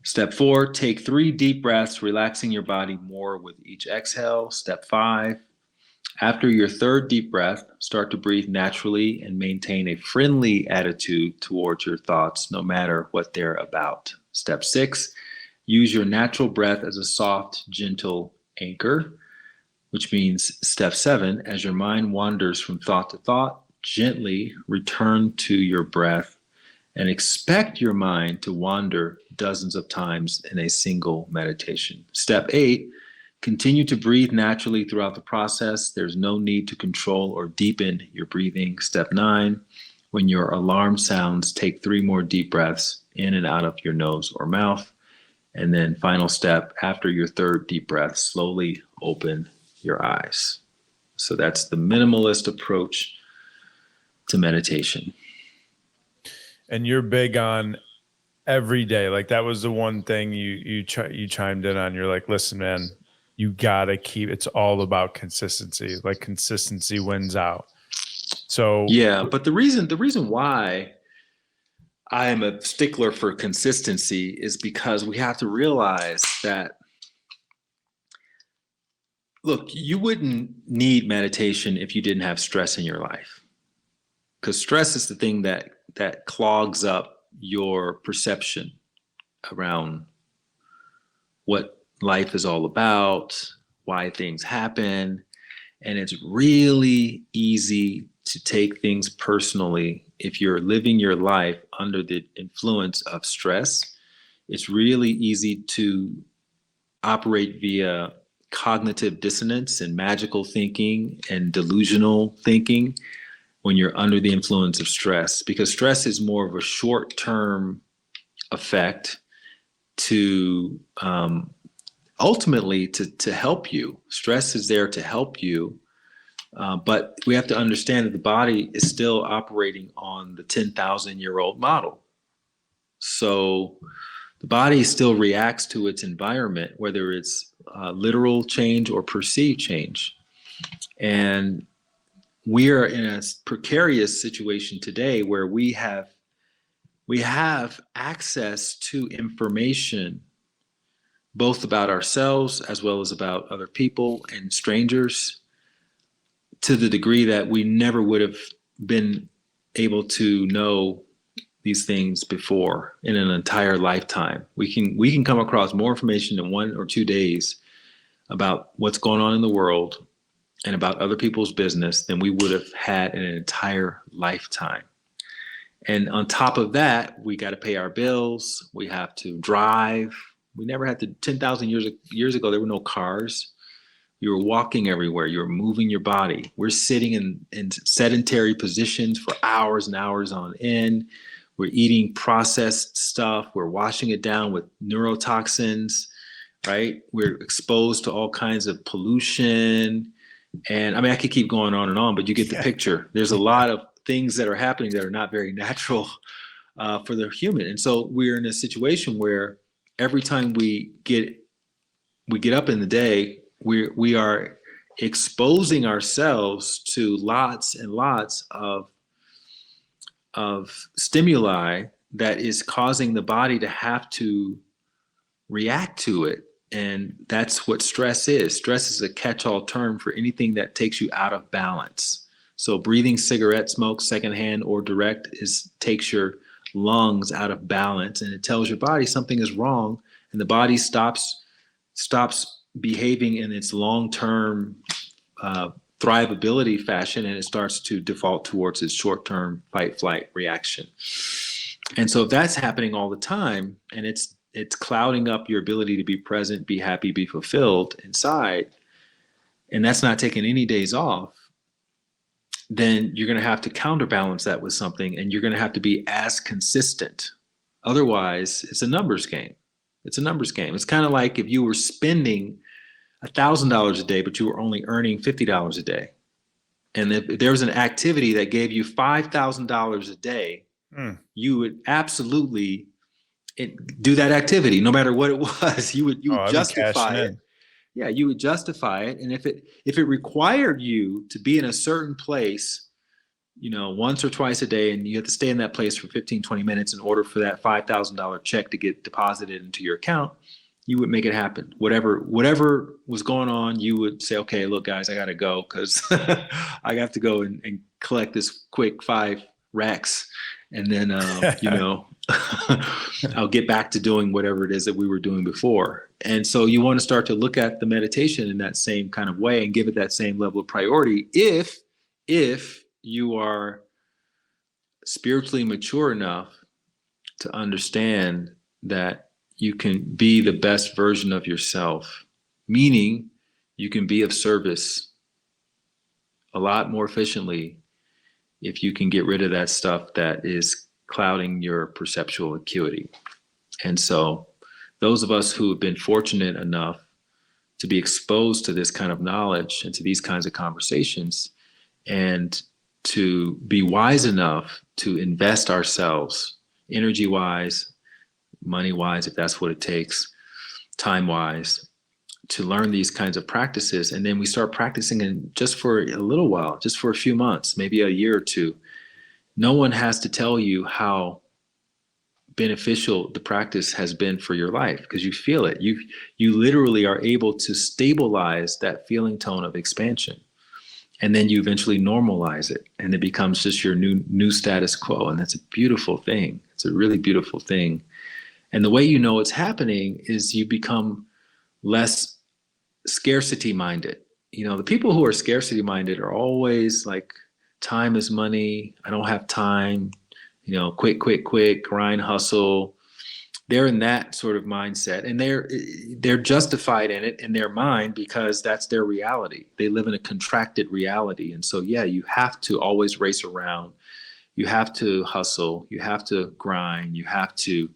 Step four, take 3 deep breaths, relaxing your body more with each exhale. Step five, after your third deep breath, start to breathe naturally and maintain a friendly attitude towards your thoughts, no matter what they're about. Step six, use your natural breath as a soft, gentle anchor, which means step seven, as your mind wanders from thought to thought, gently return to your breath and expect your mind to wander dozens of times in a single meditation. Step eight, continue to breathe naturally throughout the process. There's no need to control or deepen your breathing. Step nine, when your alarm sounds, take 3 more deep breaths in and out of your nose or mouth. And then final step, after your third deep breath, slowly open your eyes. So that's the minimalist approach to meditation. And you're big on every day. Like that was the one thing you chimed in on. You're like, listen, man, you gotta keep, it's all about consistency. Like consistency wins out. So yeah, but the reason why I am a stickler for consistency is because we have to realize that, look, you wouldn't need meditation if you didn't have stress in your life, because stress is the thing that clogs up your perception around what life is all about, why things happen. And it's really easy to take things personally if you're living your life under the influence of stress. It's really easy to operate via cognitive dissonance and magical thinking and delusional thinking when you're under the influence of stress, because stress is more of a short-term effect to ultimately to help you. Stress is there to help you, but we have to understand that the body is still operating on the 10,000-year-old model. So the body still reacts to its environment, whether it's literal change or perceived change. And we are in a precarious situation today where we have access to information, both about ourselves as well as about other people and strangers, to the degree that we never would have been able to know these things before in an entire lifetime. We can come across more information in 1 or 2 days about what's going on in the world and about other people's business than we would have had in an entire lifetime. And on top of that, we got to pay our bills. We have to drive. We never had to. 10,000 years ago, there were no cars. You were walking everywhere. You were moving your body. We're sitting in sedentary positions for hours and hours on end. We're eating processed stuff. We're washing it down with neurotoxins, right? We're exposed to all kinds of pollution. And I mean, I could keep going on and on, but you get the picture. There's a lot of things that are happening that are not very natural for the human. And so we're in a situation where every time we get up in the day, we are exposing ourselves to lots and lots of stimuli that is causing the body to have to react to it. And that's what stress is. Stress is a catch-all term for anything that takes you out of balance. So breathing cigarette smoke, secondhand or direct, takes your lungs out of balance, and it tells your body something is wrong, and the body stops behaving in its long-term thrivability fashion, and it starts to default towards its short-term fight-flight reaction. And so if that's happening all the time, and it's clouding up your ability to be present, be happy, be fulfilled inside, and that's not taking any days off, then you're going to have to counterbalance that with something, and you're going to have to be as consistent. Otherwise, it's a numbers game. It's a numbers game. It's kind of like if you were spending $1,000 a day, but you were only earning $50 a day. And if there was an activity that gave you $5,000 a day, you would absolutely do that activity, no matter what it was. You would justify it. Yeah, you would justify it. And if it required you to be in a certain place, once or twice a day, and you have to stay in that place for 15, 20 minutes in order for that $5,000 check to get deposited into your account, you would make it happen. Whatever was going on, you would say, okay, look, guys, I got to go because I have to go and collect this quick 5 racks. And then, I'll get back to doing whatever it is that we were doing before. And so you want to start to look at the meditation in that same kind of way and give it that same level of priority if you are spiritually mature enough to understand that you can be the best version of yourself, meaning you can be of service a lot more efficiently if you can get rid of that stuff that is clouding your perceptual acuity. And so those of us who have been fortunate enough to be exposed to this kind of knowledge and to these kinds of conversations, and to be wise enough to invest ourselves energy-wise, money-wise, if that's what it takes, time-wise, to learn these kinds of practices. And then we start practicing in just for a little while, just for a few months, maybe a year or two. No one has to tell you how beneficial the practice has been for your life, because you feel it. You literally are able to stabilize that feeling tone of expansion. And then you eventually normalize it, and it becomes just your new status quo. And that's a beautiful thing. It's a really beautiful thing. And the way you know it's happening is you become less scarcity minded. The people who are scarcity minded are always like, time is money. I don't have time, quick, grind, hustle. They're in that sort of mindset, and they're justified in it in their mind because that's their reality. They live in a contracted reality. And so, yeah, you have to always race around. You have to hustle. You have to grind. You have to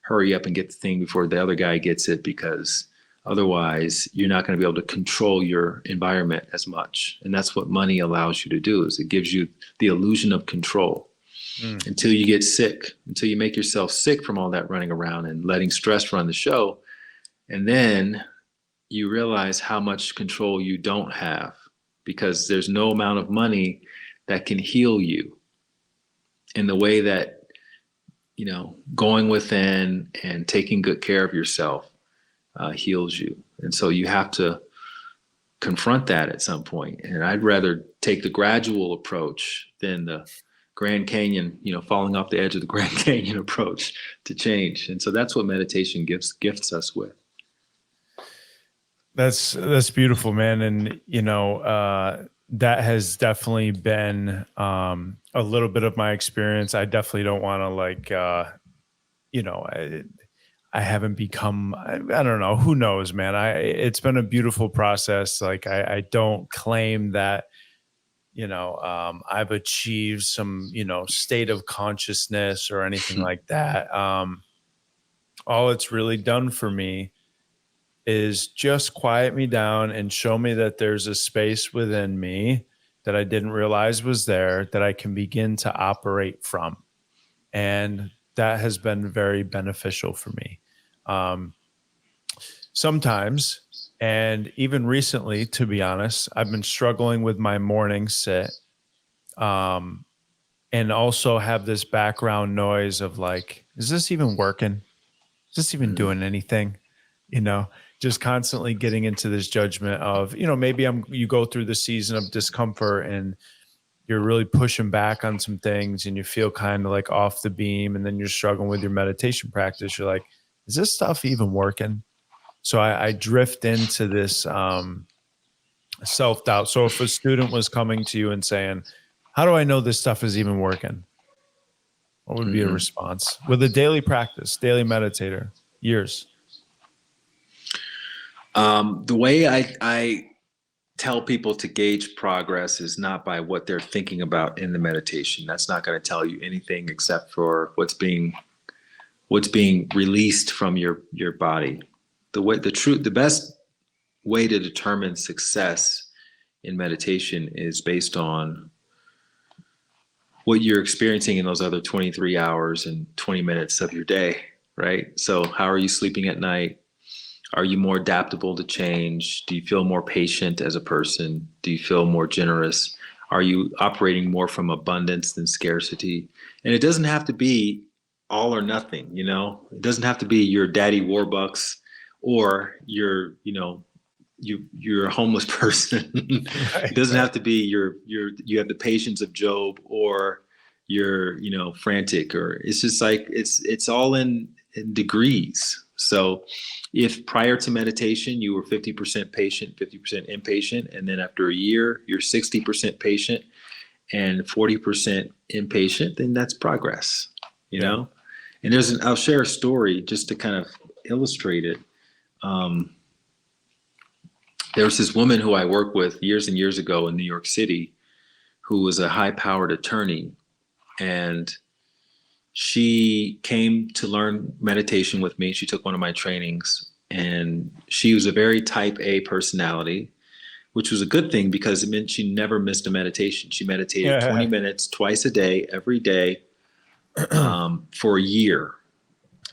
hurry up and get the thing before the other guy gets it, because otherwise you're not going to be able to control your environment as much. And that's what money allows you to do, is it gives you the illusion of control until you get sick, until you make yourself sick from all that running around and letting stress run the show. And then you realize how much control you don't have, because there's no amount of money that can heal you in the way that, going within and taking good care of yourself heals you. And so you have to confront that at some point. And I'd rather take the gradual approach than the Grand Canyon, falling off the edge of the Grand Canyon approach to change. And so that's what meditation gifts us with. That's beautiful, man. And, that has definitely been a little bit of my experience. I definitely don't want to I haven't become, I don't know, who knows, man. It's been a beautiful process. Like I don't claim that, I've achieved some, state of consciousness or anything like that. All it's really done for me is just quiet me down and show me that there's a space within me that I didn't realize was there that I can begin to operate from. And that has been very beneficial for me. Sometimes, and even recently, to be honest, I've been struggling with my morning sit, and also have this background noise of like, is this even working? Is this even doing anything? Just constantly getting into this judgment of, maybe you go through the season of discomfort and you're really pushing back on some things and you feel kind of like off the beam, and then you're struggling with your meditation practice. You're like, is this stuff even working? So I drift into this self-doubt. So if a student was coming to you and saying, how do I know this stuff is even working? What would be a response with a daily practice, daily meditator, years? The way I tell people to gauge progress is not by what they're thinking about in the meditation. That's not going to tell you anything except for what's being released from your body. The best way to determine success in meditation is based on what you're experiencing in those other 23 hours and 20 minutes of your day, right? So how are you sleeping at night? Are you more adaptable to change? Do you feel more patient as a person? Do you feel more generous? Are you operating more from abundance than scarcity? And it doesn't have to be all or nothing, It doesn't have to be your daddy Warbucks or you're a homeless person. It doesn't have to be you have the patience of Job, or you're, frantic, or it's just like, it's all in degrees. So if prior to meditation, you were 50% patient, 50% impatient, and then after a year, you're 60% patient and 40% impatient, then that's progress, you know? And I'll share a story just to kind of illustrate it. There was this woman who I worked with years and years ago in New York City who was a high-powered attorney, and she came to learn meditation with me. She took one of my trainings, and she was a very type A personality, which was a good thing because it meant she never missed a meditation. She meditated 20 minutes twice a day, every day, for a year.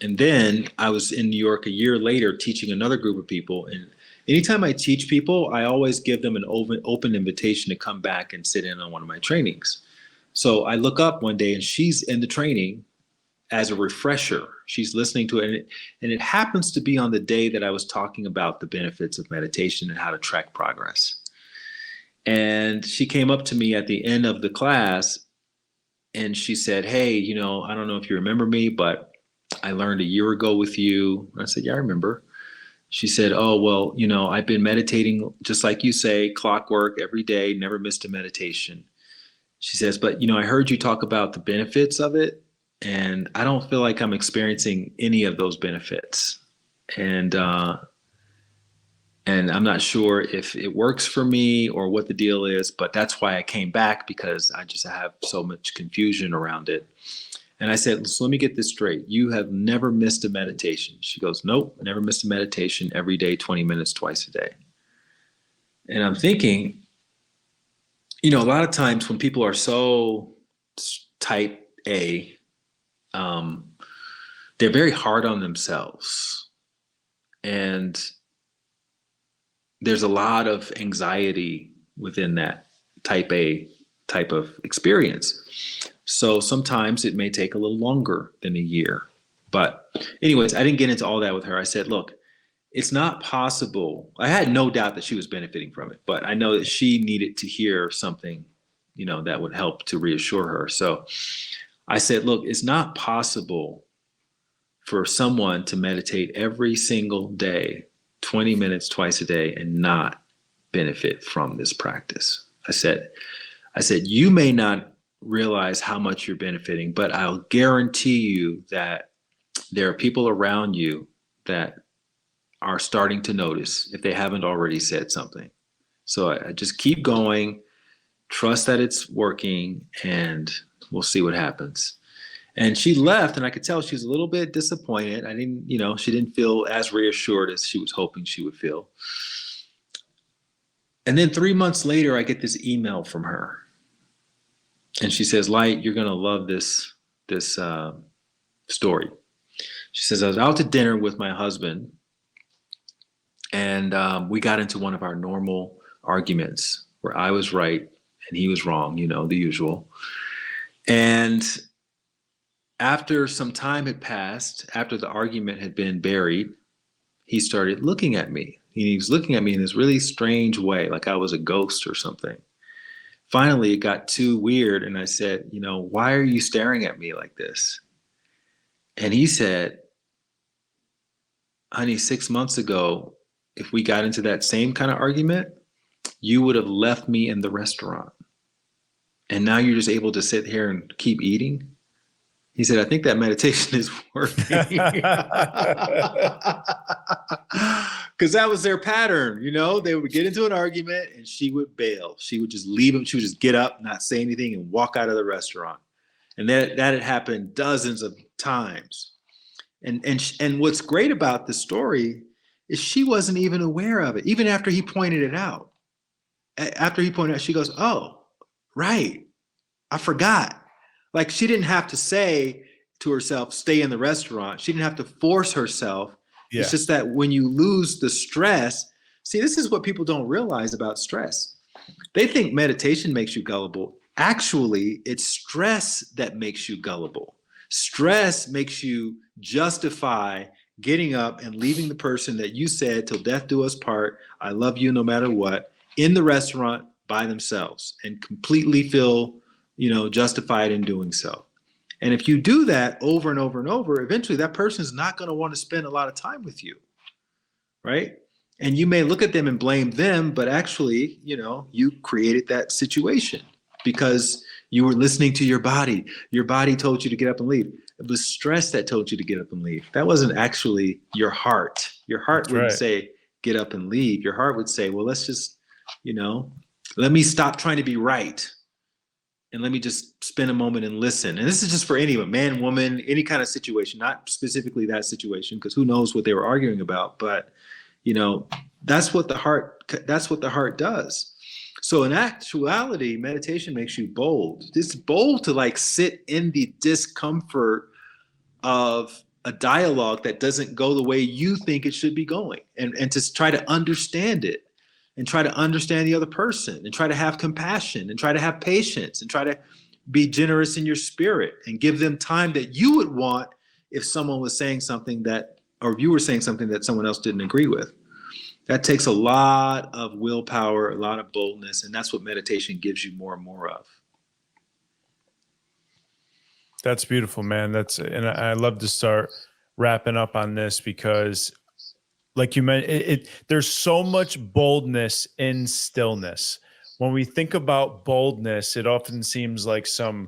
And then I was in New York a year later teaching another group of people. And anytime I teach people, I always give them an open invitation to come back and sit in on one of my trainings. So I look up one day and she's in the training as a refresher. She's listening to it. And it happens to be on the day that I was talking about the benefits of meditation and how to track progress. And she came up to me at the end of the class and she said, "Hey, I don't know if you remember me, but I learned a year ago with you." And I said, "Yeah, I remember." She said, oh, well, I've been meditating just like you say, clockwork every day, never missed a meditation. She says, but, I heard you talk about the benefits of it, and I don't feel like I'm experiencing any of those benefits. And I'm not sure if it works for me or what the deal is, but that's why I came back, because I have so much confusion around it. And I said, so let me get this straight. You have never missed a meditation. She goes, nope, never missed a meditation, every day, 20 minutes, twice a day. And I'm thinking, a lot of times when people are so type A, they're very hard on themselves. And there's a lot of anxiety within that type A type of experience. So sometimes it may take a little longer than a year. But anyways, I didn't get into all that with her. I said, look, it's not possible. I had no doubt that she was benefiting from it, but I know that she needed to hear something, that would help to reassure her. So I said, look, it's not possible for someone to meditate every single day, 20 minutes twice a day, and not benefit from this practice. I said, you may not realize how much you're benefiting, but I'll guarantee you that there are people around you that are starting to notice if they haven't already said something. So I just keep going, trust that it's working, and we'll see what happens. And she left, and I could tell she was a little bit disappointed. She didn't feel as reassured as she was hoping she would feel. And then 3 months later, I get this email from her. And she says, Light, you're going to love this story. She says, I was out to dinner with my husband, and we got into one of our normal arguments where I was right and he was wrong, the usual. And after some time had passed, after the argument had been buried, he started looking at me. He was looking at me in this really strange way, like I was a ghost or something. Finally, it got too weird, and I said, why are you staring at me like this? And he said, honey, 6 months ago, if we got into that same kind of argument, you would have left me in the restaurant. And now you're just able to sit here and keep eating? He said, I think that meditation is working. Because that was their pattern, they would get into an argument and she would bail. She would just leave him. She would just get up, not say anything, and walk out of the restaurant. And that had happened dozens of times. And what's great about the story is she wasn't even aware of it, even after he pointed it out. After he pointed it out, she goes, oh, right, I forgot. Like, she didn't have to say to herself, stay in the restaurant. She didn't have to force herself. Yeah. It's just that when you lose the stress, see, this is what people don't realize about stress. They think meditation makes you gullible. Actually, it's stress that makes you gullible. Stress makes you justify getting up and leaving the person that you said, till death do us part, I love you no matter what, in the restaurant by themselves, and completely feel justified in doing so. And if you do that over and over and over, eventually that person is not going to want to spend a lot of time with you, right? And you may look at them and blame them, but actually, you created that situation because you were listening to your body. Your body told you to get up and leave. It was stress that told you to get up and leave. That wasn't actually your heart. Your heart wouldn't say, get up and leave. Your heart would say, well, let's just, let me stop trying to be right. And let me just spend a moment and listen. And this is just for anyone, man, woman, any kind of situation, not specifically that situation, because who knows what they were arguing about. But, that's what the heart does. So in actuality, meditation makes you bold. It's bold to sit in the discomfort of a dialogue that doesn't go the way you think it should be going, and to try to understand it. And try to understand the other person, and try to have compassion, and try to have patience, and try to be generous in your spirit, and give them time that you would want if someone was saying something or if you were saying something that someone else didn't agree with. That takes a lot of willpower, a lot of boldness, and that's what meditation gives you more and more of. That's beautiful, man. And I love to start wrapping up on this, because like you mentioned, there's so much boldness in stillness. When we think about boldness, it often seems like some,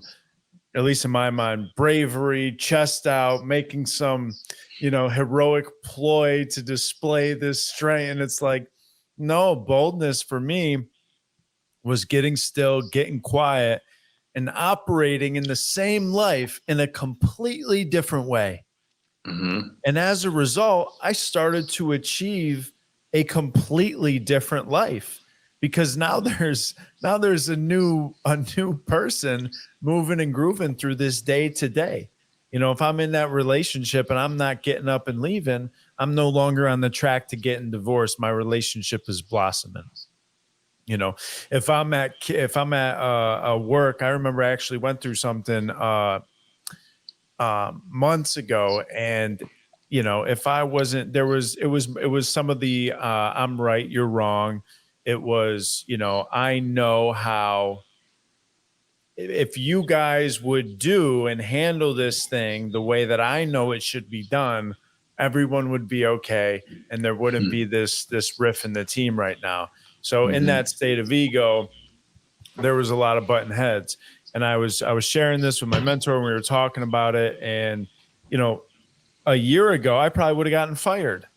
at least in my mind, bravery, chest out, making some, heroic ploy to display this strength. And it's like, no, boldness for me was getting still, getting quiet, and operating in the same life in a completely different way. Mm-hmm. And as a result, I started to achieve a completely different life, because now there's a new person moving and grooving through this day to day. If I'm in that relationship and I'm not getting up and leaving, I'm no longer on the track to getting divorced. My relationship is blossoming. If I'm at work, I remember I actually went through something months ago, and if I wasn't, it was some of the I'm right, you're wrong. It was, I know how, if you guys would do and handle this thing the way that I know it should be done, everyone would be okay, and there wouldn't be this riff in the team right now. So in that state of ego, there was a lot of button heads. And I was sharing this with my mentor, and we were talking about it. And, a year ago, I probably would have gotten fired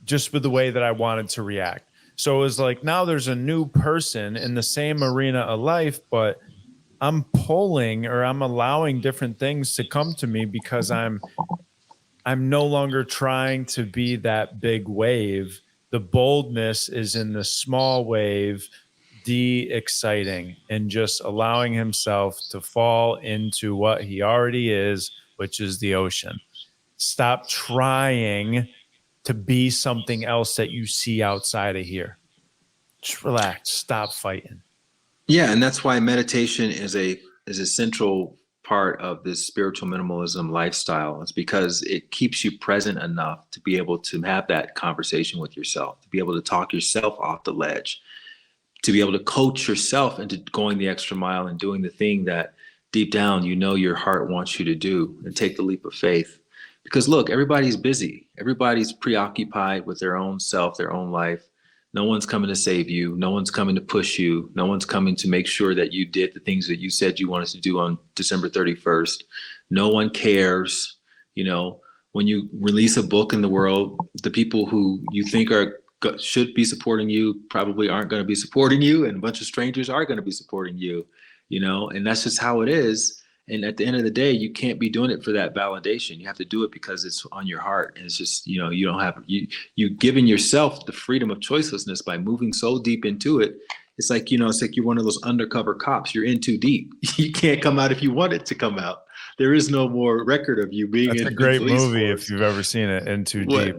just with the way that I wanted to react. So it was like, now there's a new person in the same arena of life, but I'm allowing different things to come to me, because I'm no longer trying to be that big wave. The boldness is in the small wave, de-exciting, and just allowing himself to fall into what he already is, which is the ocean. Stop trying to be something else that you see outside of here. Just relax. Stop fighting. Yeah, and that's why meditation is a central part of this spiritual minimalism lifestyle. It's because it keeps you present enough to be able to have that conversation with yourself, to be able to talk yourself off the ledge, to be able to coach yourself into going the extra mile and doing the thing that deep down your heart wants you to do, and take the leap of faith. Because look, everybody's busy. Everybody's preoccupied with their own self, their own life. No one's coming to save you. No one's coming to push you. No one's coming to make sure that you did the things that you said you wanted to do on December 31st. No one cares. When you release a book in the world, the people who you think should be supporting you probably aren't going to be supporting you, and a bunch of strangers are going to be supporting you, and that's just how it is. And at the end of the day, you can't be doing it for that validation. You have to do it because it's on your heart. And it's just, you don't have, you're giving yourself the freedom of choicelessness by moving so deep into it. It's like, it's like you're one of those undercover cops. You're in too deep. You can't come out if you want it to come out. There is no more record of you being in. That's a great movie if you've ever seen it, In Too Deep.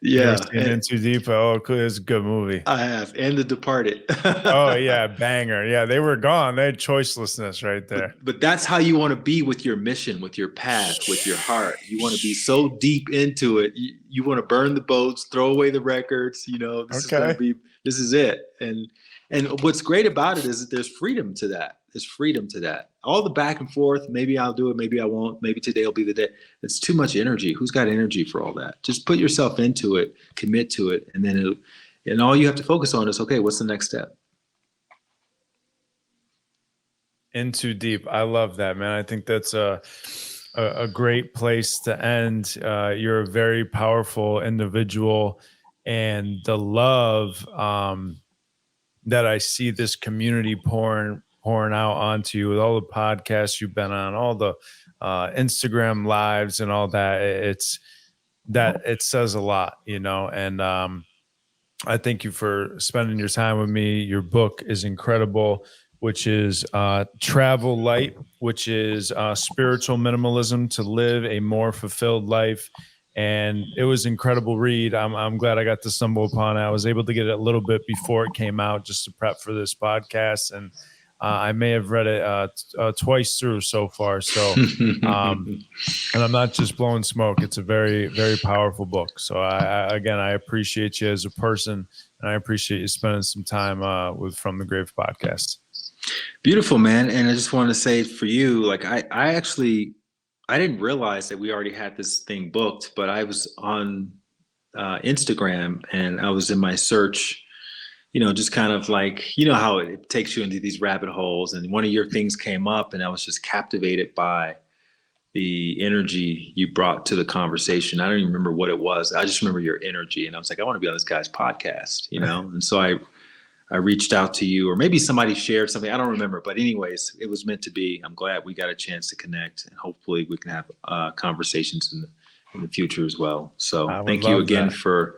Yeah. In Too Deep. Oh, cool. It's a good movie. I have. And The Departed. Oh, yeah. Banger. Yeah. They were gone. They had choicelessness right there. But that's how you want to be with your mission, with your path, with your heart. You want to be so deep into it. You want to burn the boats, throw away the records. This is it. And what's great about it is that there's freedom to that. There's freedom to that. All the back and forth, maybe I'll do it, maybe I won't, maybe today will be the day. It's too much energy. Who's got energy for all that? Just put yourself into it, commit to it, and then and all you have to focus on is, okay, what's the next step? In Too Deep. I love that, man. I think that's a great place to end. You're a very powerful individual, and the love that I see this community pouring out onto you with all the podcasts you've been on, all the Instagram lives and all that. It says a lot, and I thank you for spending your time with me. Your book is incredible, which is Travel Light, which is spiritual minimalism to live a more fulfilled life. And it was an incredible read. I'm glad I got to stumble upon it. I was able to get it a little bit before it came out just to prep for this podcast. And I may have read it twice through so far. So, and I'm not just blowing smoke. It's a very, very powerful book. So I appreciate you as a person, and I appreciate you spending some time with From the Grave podcast. Beautiful, man. And I just want to say for you, like I didn't realize that we already had this thing booked, but I was on Instagram, and I was in my search, just kind of like, how it takes you into these rabbit holes. And one of your things came up, and I was just captivated by the energy you brought to the conversation. I don't even remember what it was. I just remember your energy. And I was like, I want to be on this guy's podcast, And so I reached out to you, or maybe somebody shared something. I don't remember. But anyways, it was meant to be. I'm glad we got a chance to connect, and hopefully we can have conversations in the future as well. So thank you again for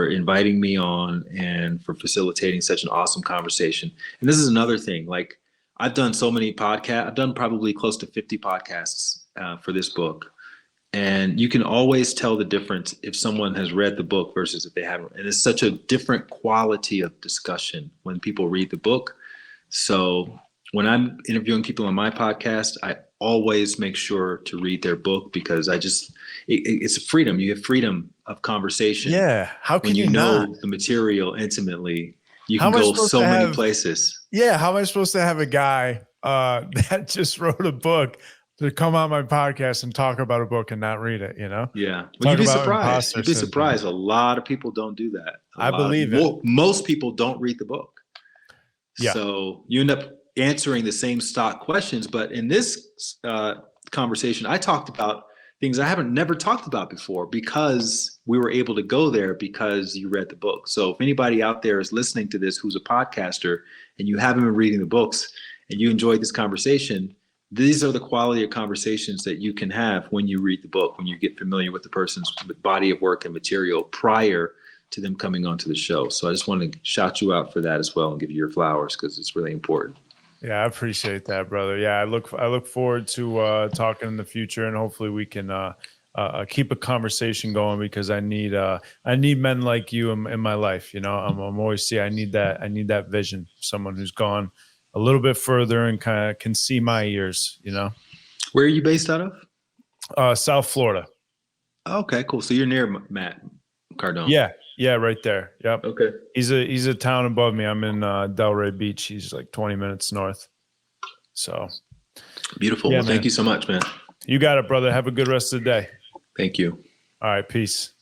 inviting me on and for facilitating such an awesome conversation. And this is another thing, like I've done so many podcasts. I've done probably close to 50 podcasts for this book. And you can always tell the difference if someone has read the book versus if they haven't. And it's such a different quality of discussion when people read the book. So when I'm interviewing people on my podcast, I always make sure to read their book, because it's a freedom. You have freedom of conversation. Yeah. How can when you know not? the material intimately? You can go so many places. Yeah. How am I supposed to have a guy that just wrote a book to come on my podcast and talk about a book and not read it, Yeah. Well, you'd be surprised. You'd be surprised. A lot of people don't do that. I believe it. Most people don't read the book. Yeah. So you end up answering the same stock questions. But in this conversation, I talked about things I never talked about before, because we were able to go there because you read the book. So if anybody out there is listening to this who's a podcaster and you haven't been reading the books and you enjoyed this conversation, these are the quality of conversations that you can have when you read the book, when you get familiar with the person's body of work and material prior to them coming onto the show. So I just want to shout you out for that as well and give you your flowers, because it's really important. Yeah, I appreciate that, brother. Yeah, I look forward to talking in the future, and hopefully we can keep a conversation going, because I need men like you in my life. I'm always I need that vision, someone who's gone a little bit further and kind of can see my ears. Where are you based out of? South Florida. Okay, cool. So you're near Matt Cardone. Yeah, right there. Yep. Okay. He's a town above me. I'm in Delray Beach. He's like 20 minutes north. So beautiful. Well, thank you so much, man. You got it, brother. Have a good rest of the day. Thank you. All right. Peace.